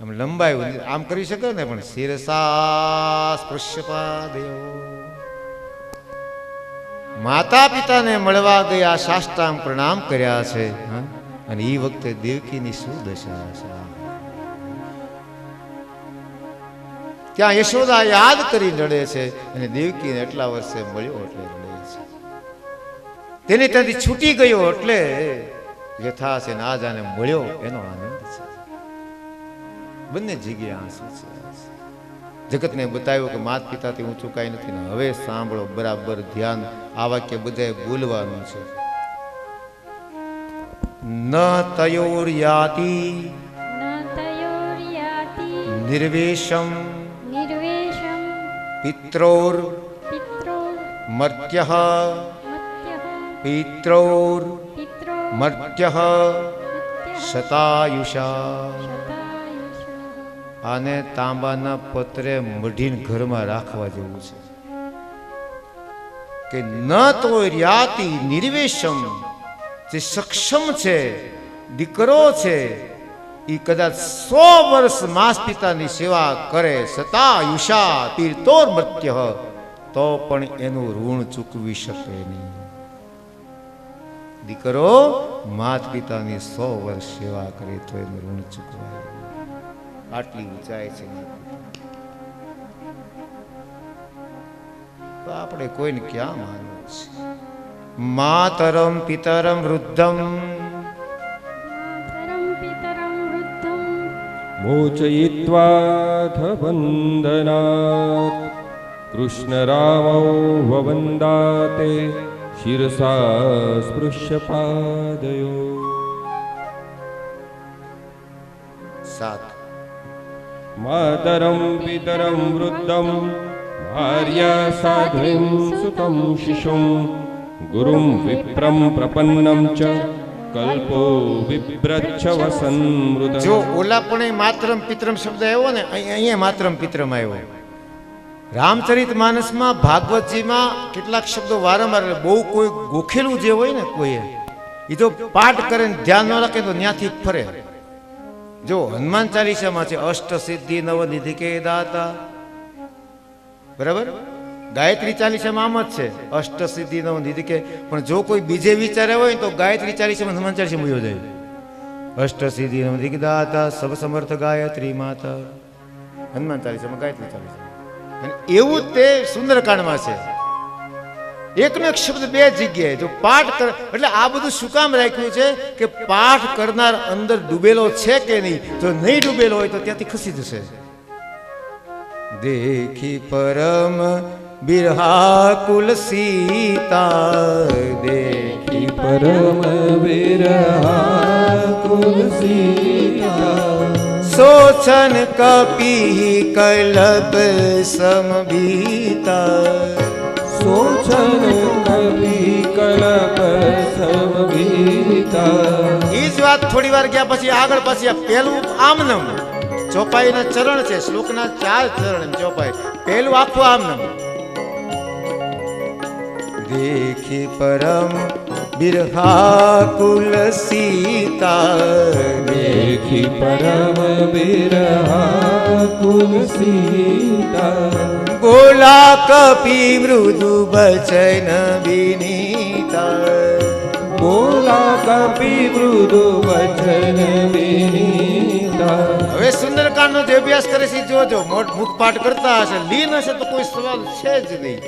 આમ લંબાયું આમ કરી શકે ને પણ શિરસા સ્પૃશ્યપાદયો. માતા પિતાને મળવા ગયા સાષ્ટાંગ પ્રણામ કર્યા છે હા અને એ વખતે દેવકીની શું દશા છે. ત્યાં યશોદા યાદ કરી લડે છે અને દેવકીને એટલા વર્ષે મળ્યો એટલે લડે છે. તેને ત્યાંથી છૂટી ગયો એટલે યથા છે ને આજ આને મળ્યો એનો આનંદ છે. બંને જગ્યાએ આંસુ છે. જગતને બતાવ્યું કે માત પિતાથી ઊંચું કાંઈ નથી ને હવે સાંભળો બરાબર ધ્યાન આ વાક્ય બધાએ બોલવાનું છે. ન તયોર્યાતિ નિર્વેશમ પિત્રોર મર્ત્યઃ પિત્રોર મર્ત્યઃ શતાયુષા. આને તાંબાના પત્રે મઢીને ઘરમાં રાખવા જેવું છે કે ન તો યાતિ નિર્વેશમ. જે સક્ષમ છે દીકરો છે એ કદાચ 100 વર્ષ માસ પિતાની સેવા કરે શતાયુષા તીર્થોર મર્ત્ય તો પણ એનું ઋણ ચૂકવી શકે નહીં. દીકરો માત પિતાની 100 વર્ષ સેવા કરે તો એનું ઋણ ચૂકવાય. આટલી ઊંચાઈ છે તો આપણે કોઈને ક્યાં માનવું છે. માતરમ પિતરમ વૃદ્ધમ મોચયિત્વાથ બંધનાત કૃષ્ણ રામો વવંદાતે શિરસા સ્પૃશ્ય પાદયો. 7 માતરમ પિતરમ વૃદ્ધમ ભાર્યા સાધ્વીમ સુતમ શિશુમ ગુરુમ વિપ્રમ પ્રપન્નમ ચ કલ્પો વિભ્રચ્છ વસન્મૃત. જો ઓલા પણ માતરમ પિતરમ શબ્દ આવ્યો ને અહીંયા માતરમ પિતરમ આવ્યો. રામચરિત માનસમાં ભાગવતજીમાં કેટલાક શબ્દો વારંવાર બહુ કોઈ ગોખેલું જે હોય ને કોઈએ એ તો પાઠ કરે ને ધ્યાન ન રાખે તો ત્યાંથી ફરે. જો હનુમાન ચાલીસામાં છે અષ્ટ સિદ્ધિ નવ નિધિ કે દાતા બરાબર. ગાયત્રી ચાલીસામાં આમ જ છે અષ્ટ સિદ્ધિ નવ નિધિ કે. પણ જો કોઈ બીજે વિચારે હોય તો ગાયત્રી ચાલીસામાં હનુમાન ચાલીસા મૂયો જાય. અષ્ટ સિદ્ધિ નવ નિધિ કે દાતા સબ સમર્થ ગાયત્રી માતા હનુમાન ચાલીસામાં ગાયત્રી ચાલીસા. અને એવું તે સુંદરકાંડમાં છે. એકનો એક શબ્દ બે જગ્યાએ જો પાઠ કર એટલે આ બધું શું કામ રાખ્યું છે કે પાઠ કરનાર અંદર ડૂબેલો છે કે નહીં. જો નહીં ડૂબેલો હોય તો ત્યાંથી ખસી જશે. દેખી પરમ બિરહાકુલ સીતા દેખી પરમ વિરહાકુલ સીતા સોચન કપી કલપ સમબીતા સોચન કવિ કલપ સમબીતા. એ જ વાત થોડી વાર ગયા પછી આગળ પછી આ પહેલું આમનમ ચોપાઈના ચરણ છે. શ્લોકના 4 ચરણ ચોપાઈ. પહેલું આખું આમનમ દેખી પરમ બિરહાકુલ સીતા દેખી પરમ વિરહાકુલ સીતા બોલા કપી મૃદુ બચન વિનીતા બોલા કપિ મૃદુ વચન વિનીતા. હવે સુંદરકાંડનો જે અભ્યાસ કરે છે જોજો મુખ પાઠ કરતા હશે લીન હશે તો કોઈ સવાલ છે જ નહીં.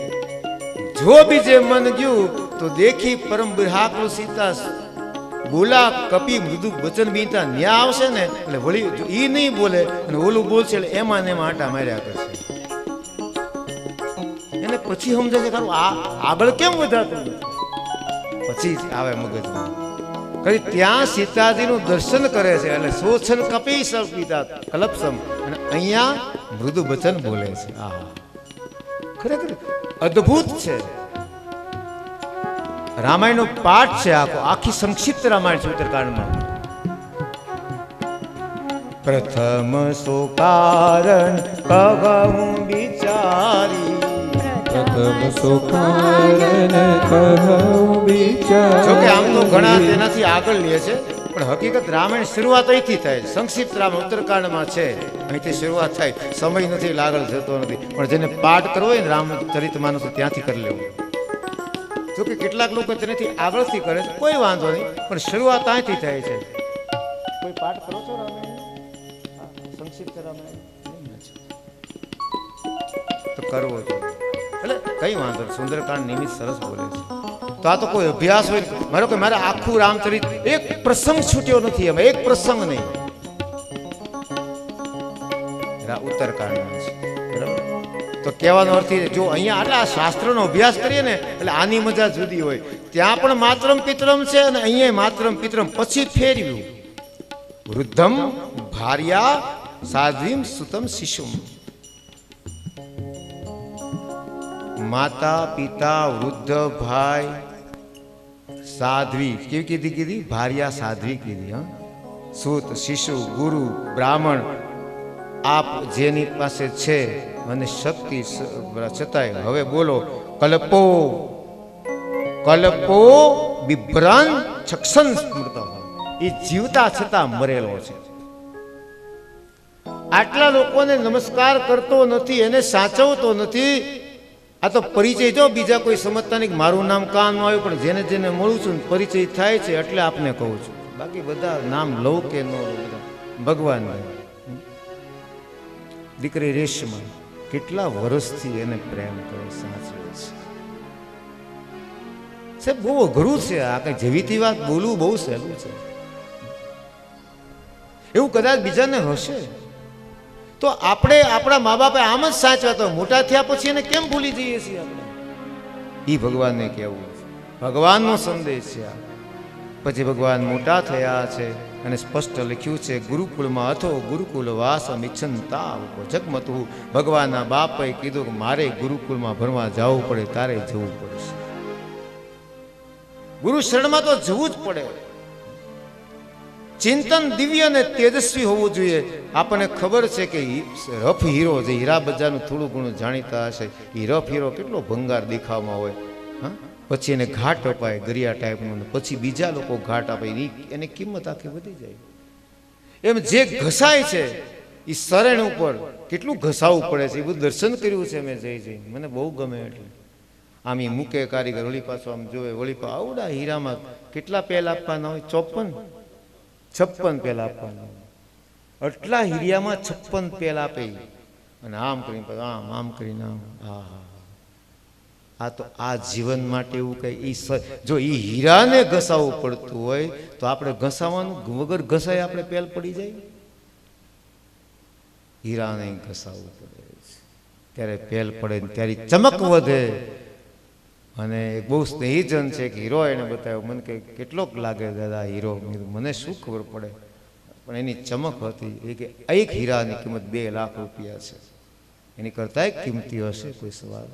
જો બીજે મન ગયું તો દેખી પરમ બિરહાકુલ સીતા બોલા કપી મૃદુ વચન વિનીતા ન્યા આવશે ને એટલે વળી ઈ નહીં બોલે અને ઓલું બોલશે એટલે એમાં ને એમાં આટા માર્યા કરશે. એને પછી સમજાય છે ખરું આગળ કેમ વધાતું નથી. પછી આવે મગજમાં કઈ ત્યાં સીતાજીનું દર્શન કરે છે એટલે સોછન કપી સપિતા કલપસમ અને અહીંયા મૃદુ વચન બોલે છે. આહા ખરેખર અદ્ભુત છે. રામાયણનો પાઠ છે આખી સંક્ષિપ્ત રામાયણ છે ઉત્તરકાંડમાં. પ્રથમ સો કારણ કહું બીજ વિચારી. પ્રથમ સુકારન કહું વિચાર. જોકે આમ તો ઘણા તેનાથી આગળ લે છે, પણ હકીકત રામાયણ શરૂઆત અહીંથી થાય. સંક્ષિપ્ત રામાયણ ઉત્તરકાંડમાં છે, અહીંથી શરૂઆત થાય. સમય નથી એટલે આગળ જતો નથી, પણ જેને પાઠ કરવો હોય ને રામચરિતમાનસ ત્યાંથી કરી લેવું. જોકે કેટલાક લોકો તેનાથી આગળથી કરે છે, કોઈ વાંધો નહીં, પણ શરૂઆત અહીંથી થાય છે. કોઈ પાઠ કરો છો રામાયણ? સંક્ષિપ્ત રામાયણ તો કરવો જોઈએ, એટલે કઈ વાંધો નહીં. સુંદરકાંડ નિમિત્ત સરસ બોલે છે. તો આ તો કોઈ અભ્યાસ હોય, મારો કે મારે આખું રામચરિત એક પ્રસંગ છૂટ્યો નથી, એમાં એક પ્રસંગ નહીં. ઉત્તરકાંડમાં છે, બરાબર? તો કહેવાનો અર્થ જો અહીંયા આટલા શાસ્ત્રનો અભ્યાસ કરીએ ને એટલે આની મજા જુદી હોય. ત્યાં પણ માતરમ પિતરમ છે અને અહીંયા માતરમ પિતરમ, પછી ફેરવ્યું વૃદ્ધમ ભાર્યા સાધ્વીમ સુતમ શિશુમ. માતા પિતા વૃદ્ધ ભાઈ સાધ્વી કેવી કીધી? ભાર્યા સાધ્વી કીધી. હા, સૂત શિશુ ગુરુ બ્રાહ્મણ આપ જેની પાસે છે અને શક્તિ છતાંય હવે બોલો કલ્પો કલ્પો બિભ્રાન ચક્ષન સ્મૃત. એ જીવતા છતાં મરેલો છે. આટલા લોકોને નમસ્કાર કરતો નથી, એને સાચવતો નથી. આ તો પરિચય જો બીજા કોઈ સમજતા નહીં. મારું નામ કાનમાં આવ્યું, પણ જેને જેને મળું છું પરિચય થાય છે એટલે આપને કહું છું. બાકી બધા નામ લઉં કે ન લઉં, બધા ભગવાન. દીકરી રેશમા કેટલા વર્ષથી એને પ્રેમ કરે, સાચવે છે. બહુ અઘરું છે આ. કઈ જેવીતી વાત બોલવું બહુ સહેલું છે. એવું કદાચ બીજાને હશે તો આપણે આપણા મા બાપે આમ જ સાચવા, તો મોટા થયા પછી એને કેમ ભૂલી જઈએ છીએ આપણે? એ ભગવાનને કહેવું છે, ભગવાનનો સંદેશ છે આ. પછી ભગવાન મોટા થયા છે અને સ્પષ્ટ લખ્યું છે ગુરુકુળમાં અથો ગુરુકુલ વાસમ ઇચ્છનતા જગમતું. ભગવાનના બાપે કીધું કે મારે ગુરુકુળમાં ભણવા જવું પડે, તારે જવું પડશે. ગુરુ શરણમાં તો જવું જ પડે. ચિંતન દિવ્ય અને તેજસ્વી હોવું જોઈએ. આપણને ખબર છે કે રફ હીરો જે હીરા બજારનું થોડું ઘણું જાણીતા હશે, એ રફ હીરો કેટલો ભંગાર દેખાવમાં હોય. હા, પછી એને ઘાટ અપાય ગરિયા ટાઈપનું, પછી બીજા લોકો ઘાટ આપે, એની કિંમત આખી વધી જાય. એમ જે ઘસાય છે એ શરણ ઉપર કેટલું ઘસાવવું પડે છે, એ બધું દર્શન કર્યું છે મેં જઈ મને બહુ ગમે. એટલે આમ એ મૂકે કારીગર, વળી પાછો આમ જોવે, વળી પાછો આવડા હીરામાં કેટલા પહેલ આપવાના હોય? 56 પહેલ આપવાના હોય. આટલા હીરામાં 56 પહેલ આપે અને આમ કરીને આમ કરીને આમ. હા હા, આ તો આ જીવન માટે એવું કઈ જો એ હીરાને ઘસાવવું પડતું હોય તો આપણે ઘસાવાનું વગર ઘસાય આપણે પેલ પડી જાય? હીરાને ઘસાવવું પડે ત્યારે પેલ પડે, ત્યારે ચમક વધે. અને એક બહુ સ્નેહીજન છે કે હીરો એને બતાવ્યો. મને કે કેટલોક લાગે દાદા હીરો? મને શું ખબર પડે, પણ એની ચમક હતી. એ કે એક હીરાની કિંમત 2 લાખ રૂપિયા છે, એની કરતા કિંમતી હશે કોઈ સવાલ.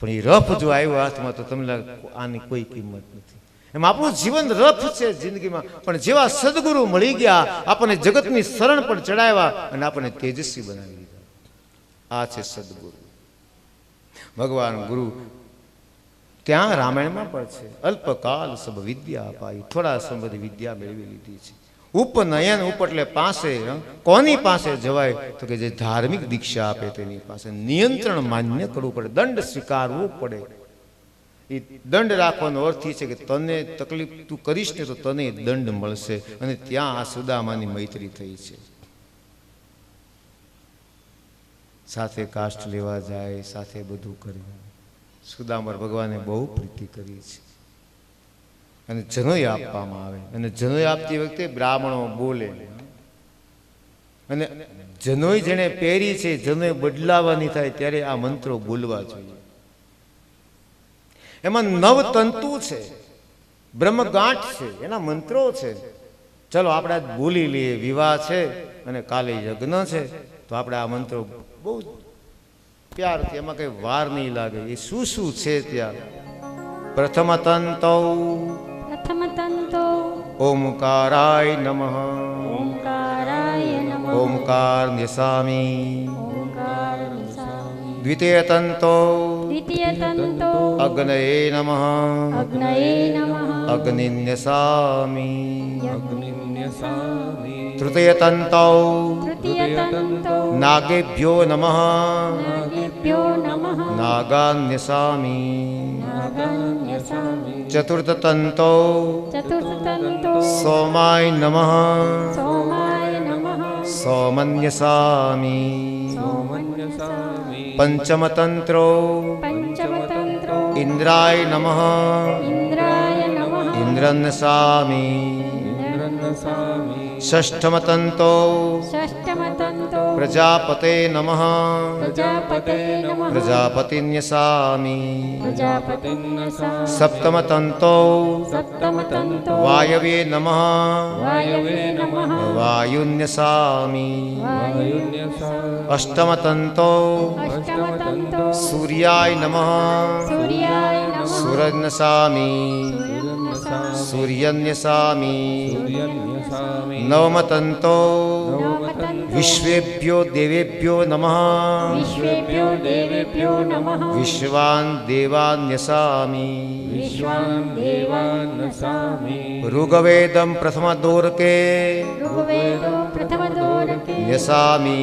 પણ એ રફ જો આવ્યો હાથમાં તો તમને લાગે આની કોઈ કિંમત નથી. એમ આપણું જીવન રફ છે જિંદગીમાં, પણ જેવા સદગુરુ મળી ગયા આપણને જગતની શરણ પર ચડાવ્યા અને આપણને તેજસ્વી બનાવી દીધા. આ છે સદગુરુ, ભગવાન ગુરુ. ત્યાં રામાયણમાં પણ છે અલ્પકાલ સબ વિદ્યા અપાઈ. થોડા સમય બધી વિદ્યા મેળવી લીધી છે. ઉપનયન ઉપ એટલે પાસે. કોની પાસે જવાય તો કે જે ધાર્મિક દીક્ષા આપે તેની પાસે. નિયંત્રણ માન્ય કરવું પડે, દંડ સ્વીકારવું પડે. એ દંડ રાખવાનો અર્થ એ છે કે તને તકલીફ તું કરીશ ને તો તને દંડ મળશે. અને ત્યાં આ સુદામાની મૈત્રી થઈ છે. સાથે કાષ્ટ લેવા જાય, સાથે બધું કર્યું. સુદામા ભગવાને બહુ પ્રીતિ કરી છે. અને જનોય આપવામાં આવે, અને જનોય આપતી વખતે બ્રાહ્મણો બોલે. અને જનોય જેને પહેરી છે જનોય બદલાવાની થાય ત્યારે આ મંત્રો બોલવા જોઈએ. એમાં 9 તંતુ છે, બ્રહ્મગાંઠ છે, એના મંત્રો છે. ચલો આપણે આજ બોલી લઈએ. વિવાહ છે અને કાલે યજ્ઞ છે, તો આપણે આ મંત્રો બહુ પ્યારથી, એમાં કઈ વાર નહીં લાગે. એ શું શું છે ત્યાં? પ્રથમ તંતો ઓમકારાય નમઃ. ઓમકાર ન્યસામી દ્વિતીયતંતો દ્વિતીયતંતો અગ્નયે નમઃ અગ્નયે નમઃ અગ્નિન્યસામિ અગ્નિન્યસામિ તૃતીયતંતો તૃતીયતંતો નાગેભ્યો નમઃ નાગેભ્યો નમઃ નાગાન્યસામિ નાગાન્યસામિ ચતુર્થતંતો ચતુર્થતંતો સોમાય નમઃ સોમાય નમઃ સોમન્યસામિ સોમન્યસામિ પંચમતંત્રો પંચમતંત્રો ઇન્દ્રાય નમઃ ઇન્દ્રાય નમઃ ઇન્દ્રન્યસામિ ઇન્દ્રન્યસામિ ષષ્ઠમતંતો ષષ્ઠમતંતો પ્રજાપતે નમઃ પ્રજાપતે નમઃ પ્રજાપતિન્યસામિ પ્રજાપતિન્યસામિ સપ્તમતંતો સપ્તમતંતો વાયવે નમઃ વાયવે નમઃ વાયુન્યસામિ વાયુન્યસામિ અષ્ટમતંતો અષ્ટમતંતો સૂર્યાય નમઃ સૂર્યાય નમઃ સૂરજ્ઞસામિ સૂર્યન્યસામિ સૂર્યન્યસામિ નવમતંતો નવમતંતો વિશ્વેભ્યો દેવેભ્યો નમઃ વિશ્વેભ્યો દેવેભ્યો નમઃ વિશ્વાન દેવાન્યસામિ વિશ્વાન દેવાન્યસામિ ઋગ્વેદમ પ્રથમદોરકે ઋગ્વેદો પ્રથમદોરકે ન્યસામિ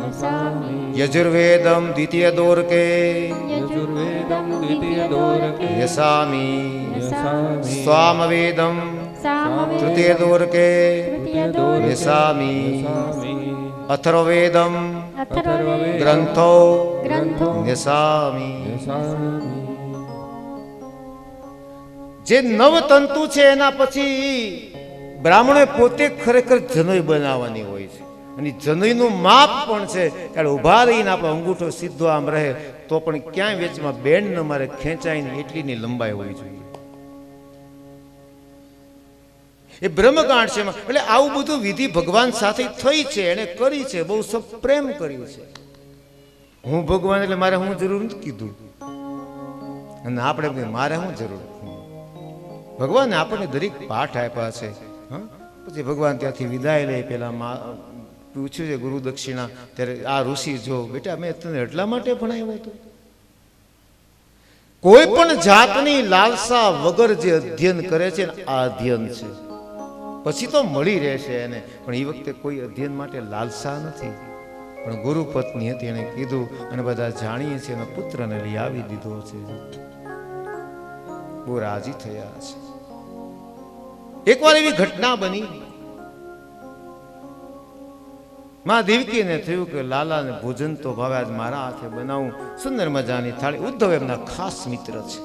નસામિ યજુર્વેદમ દ્વિતીયદોરકે યજુર્વેદમ દ્વિતીયદોરકે ન્યસામિ ન્યસામિ સ્વામવેદમ સામવેદ તૃતીયદોરકે તૃતીયદોરકે ન્યસામિ ન્યસામિ અથર્વવેદમ અથર્વવેદ ગ્રંથો ગ્રંથો ન્યસામિ ન્યસામિ જે નવતંતુ છે એના પછી બ્રાહ્મણોએ પોતે ખરેખર જનોઈ બનાવવાની હોય છે અને જનોઈનું માપ પણ છે ત્યારે ઊભા રહીને આપણો અંગૂઠો સીધો આમ રહે તો પણ ક્યાંય વેચમાં બેન્ડ ન મારે ખેંચાઈને એટલીની લંબાઈ હોવી જોઈએ. એ બ્રહ્મકાંડ છે એમાં. એટલે આવું બધું વિધિ ભગવાન સાથે થઈ છે, એને કરી છે, બહુ સબ પ્રેમ કર્યું છે. હું ભગવાન એટલે મારે હું જરૂર નથી કીધું, અને આપણે એમ કે મારે શું જરૂર. ભગવાને આપણને દરેક પાઠ આપ્યા છે. હા, પછી ભગવાન ત્યાંથી વિદાય લે પેલા પૂછ્યું છે ગુરુ દક્ષિણા, ત્યારે આ ઋષિ જો બેટા મેં તને એટલા માટે ભણાવ્યો હતો. કોઈ પણ જાતની લાલસા વગર જે અધ્યયન કરે છે ને આ અધ્યયન છે, પછી તો મળી રહેશે એને, પણ એ વખતે કોઈ અધ્યયન માટે લાલસા નથી. પણ ગુરુ પત્ની હતી, એને કીધું અને બધા જાણીએ છીએ એના પુત્રને લઈ આવી દીધો છે. બહુ રાજી થયા છે. એકવાર એવી ઘટના બની, માં દેવકીને થયું કે લાલાને ભોજન તો ભાવે, આજ મારા હાથે બનાવું સુંદર મજાની થાળી. ઉદ્ધવ એમના ખાસ મિત્ર છે.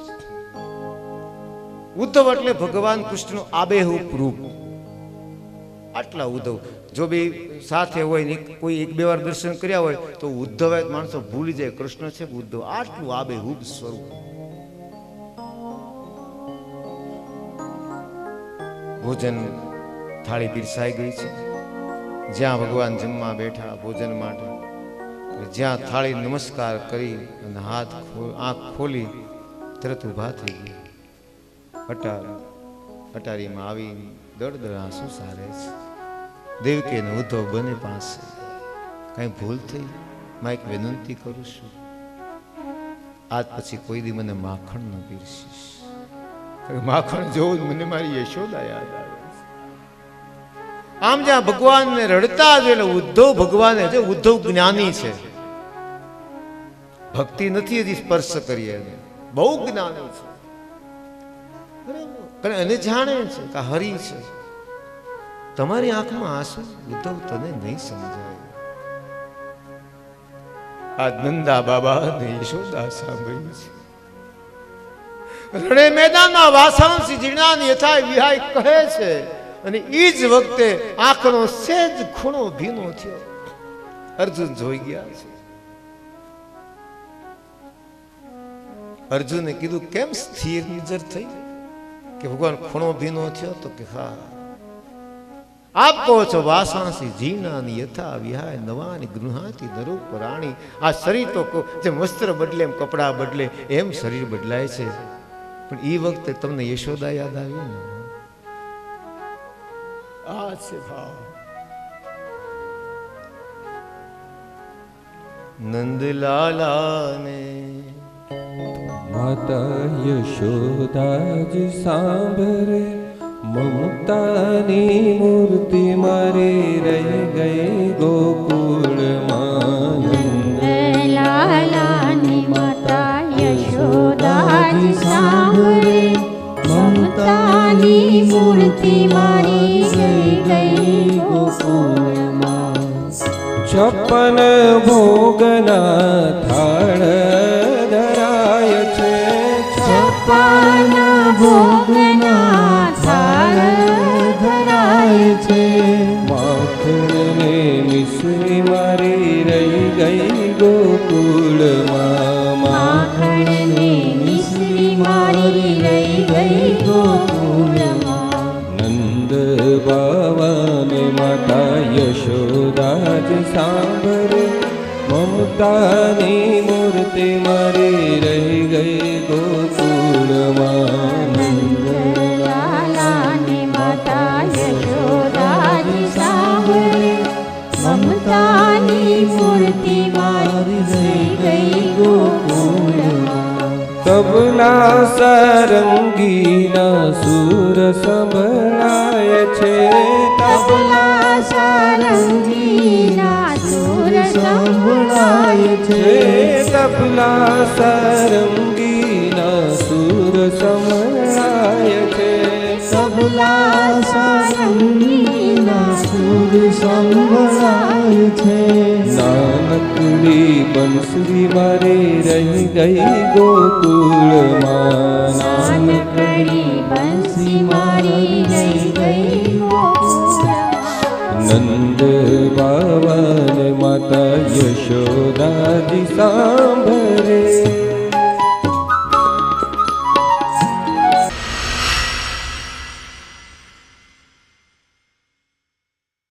ઉદ્ધવ એટલે ભગવાન કૃષ્ણનું આબેહૂબ રૂપ. આટલા ઉદ્ધવ જો બે સાથે હોય ને કોઈ એક બે વાર દર્શન કર્યા હોય તો ઉદ્ધવ માણસો ભૂલી જાય કૃષ્ણ છે ઉદ્ધવ. આટલું આબેહૂબ સ્વરૂપ. ભોજન થાળી પીરસાઈ ગઈ છે. જ્યાં ભગવાન જમવા બેઠા ભોજન માટે, જ્યાં થાળી નમસ્કાર કરી અને આંખ ખોલી તરત ઊભા થઈ ગયા. અટારીમાં આવી દળ આંસુ સારે છે. દેવકી અને ઉદ્ધવ બંને પાસે કઈ ભૂલ થઈ? માં એક વિનંતી કરું છું, આજ પછી કોઈ દી મને માખણ ન પીરસીશ. માખણ જોવું મને મારી યશોદા યાદ આવે. આમ જ્યાં ભગવાનને રડતા જ એટલે ઉદ્ધવ ભગવાને છે. ઉદ્ધવ જ્ઞાની છે, ભક્તિ નથી હજી સ્પર્શ કરી, એને બહુ જ્ઞાની છે અને જાણે છે કે હરિ છે. તમારી આંખમાં આંસુ ઉદ્ધવ તને નહીં સમજાય. આ નંદા બાબા ને યશોદા સાંભળ્યું છે. રણે મેદાનમાં વાસાંસી જીર્ણાની યથા વિહાય કહે છે, અને એ જ વખતે આંખનો સેજ ખૂણો ભીનો થયો. અર્જુન જોઈ ગયા છે. અર્જુને કીધું કેમ સ્થિર નજર થઈ? કે ભગવાન ખૂણો ભીનો થયો? તો કે હા, આપ કહો છો વાસાંસી જીર્ણાની યથા વિહાય નવાની ગૃહાતી નરૂપ રાણી. આ શરીર તો જેમ વસ્ત્ર બદલે એમ કપડા બદલે એમ શરીર બદલાય છે. પણ એ વખતે તમને યશોદા યાદ આવી ને? આ છે ભાવ. નંદલાલાને માતા યશોદાજી સાંભરે મમતાની મૂર્તિ મારી રહી ગઈ ગોકુળમાં લાલાની માતા યશોદાજી સાંભળે મમતાની મૂર્તિ મારી જઈ ગઈ ગોકુળમાં. છપ્પન ભોગના થાળ ધરાય છે છપ્પન ભોગના થાળ ધરાય છે. માખણને મિશ્રી મારી રહી ગઈ ગોકુળમાં માખણને મિશ્રી મારી રહી ગઈ ગોકુળમાં. નંદ બાવાને માતા યશોદાજ સાંભળે મમતાની મૂર્તિ મારી રહી ગઈ ગોકુળમાં લાલાની માતા યશોદાજી સાંભળે મમતાની મૂર્તિ મારી જઈ ગઈ ગોકુળમાં. તબલા સારંગીના સુર સંભળાય છે તબલા સારંગીના સુર સંભળાય છે. તબલા સારંગીના સુર સંભળાય છે તબલા સારંગીના સુર સંભળાય છે. નાનકડી બંસરી મારી રહી ગઈ ગોકુળમાં નાનકડી બંસી મારી રહી ગઈ ગોકુળમાં. નંદ બાવાને માતા યશોદાજી સાંભળે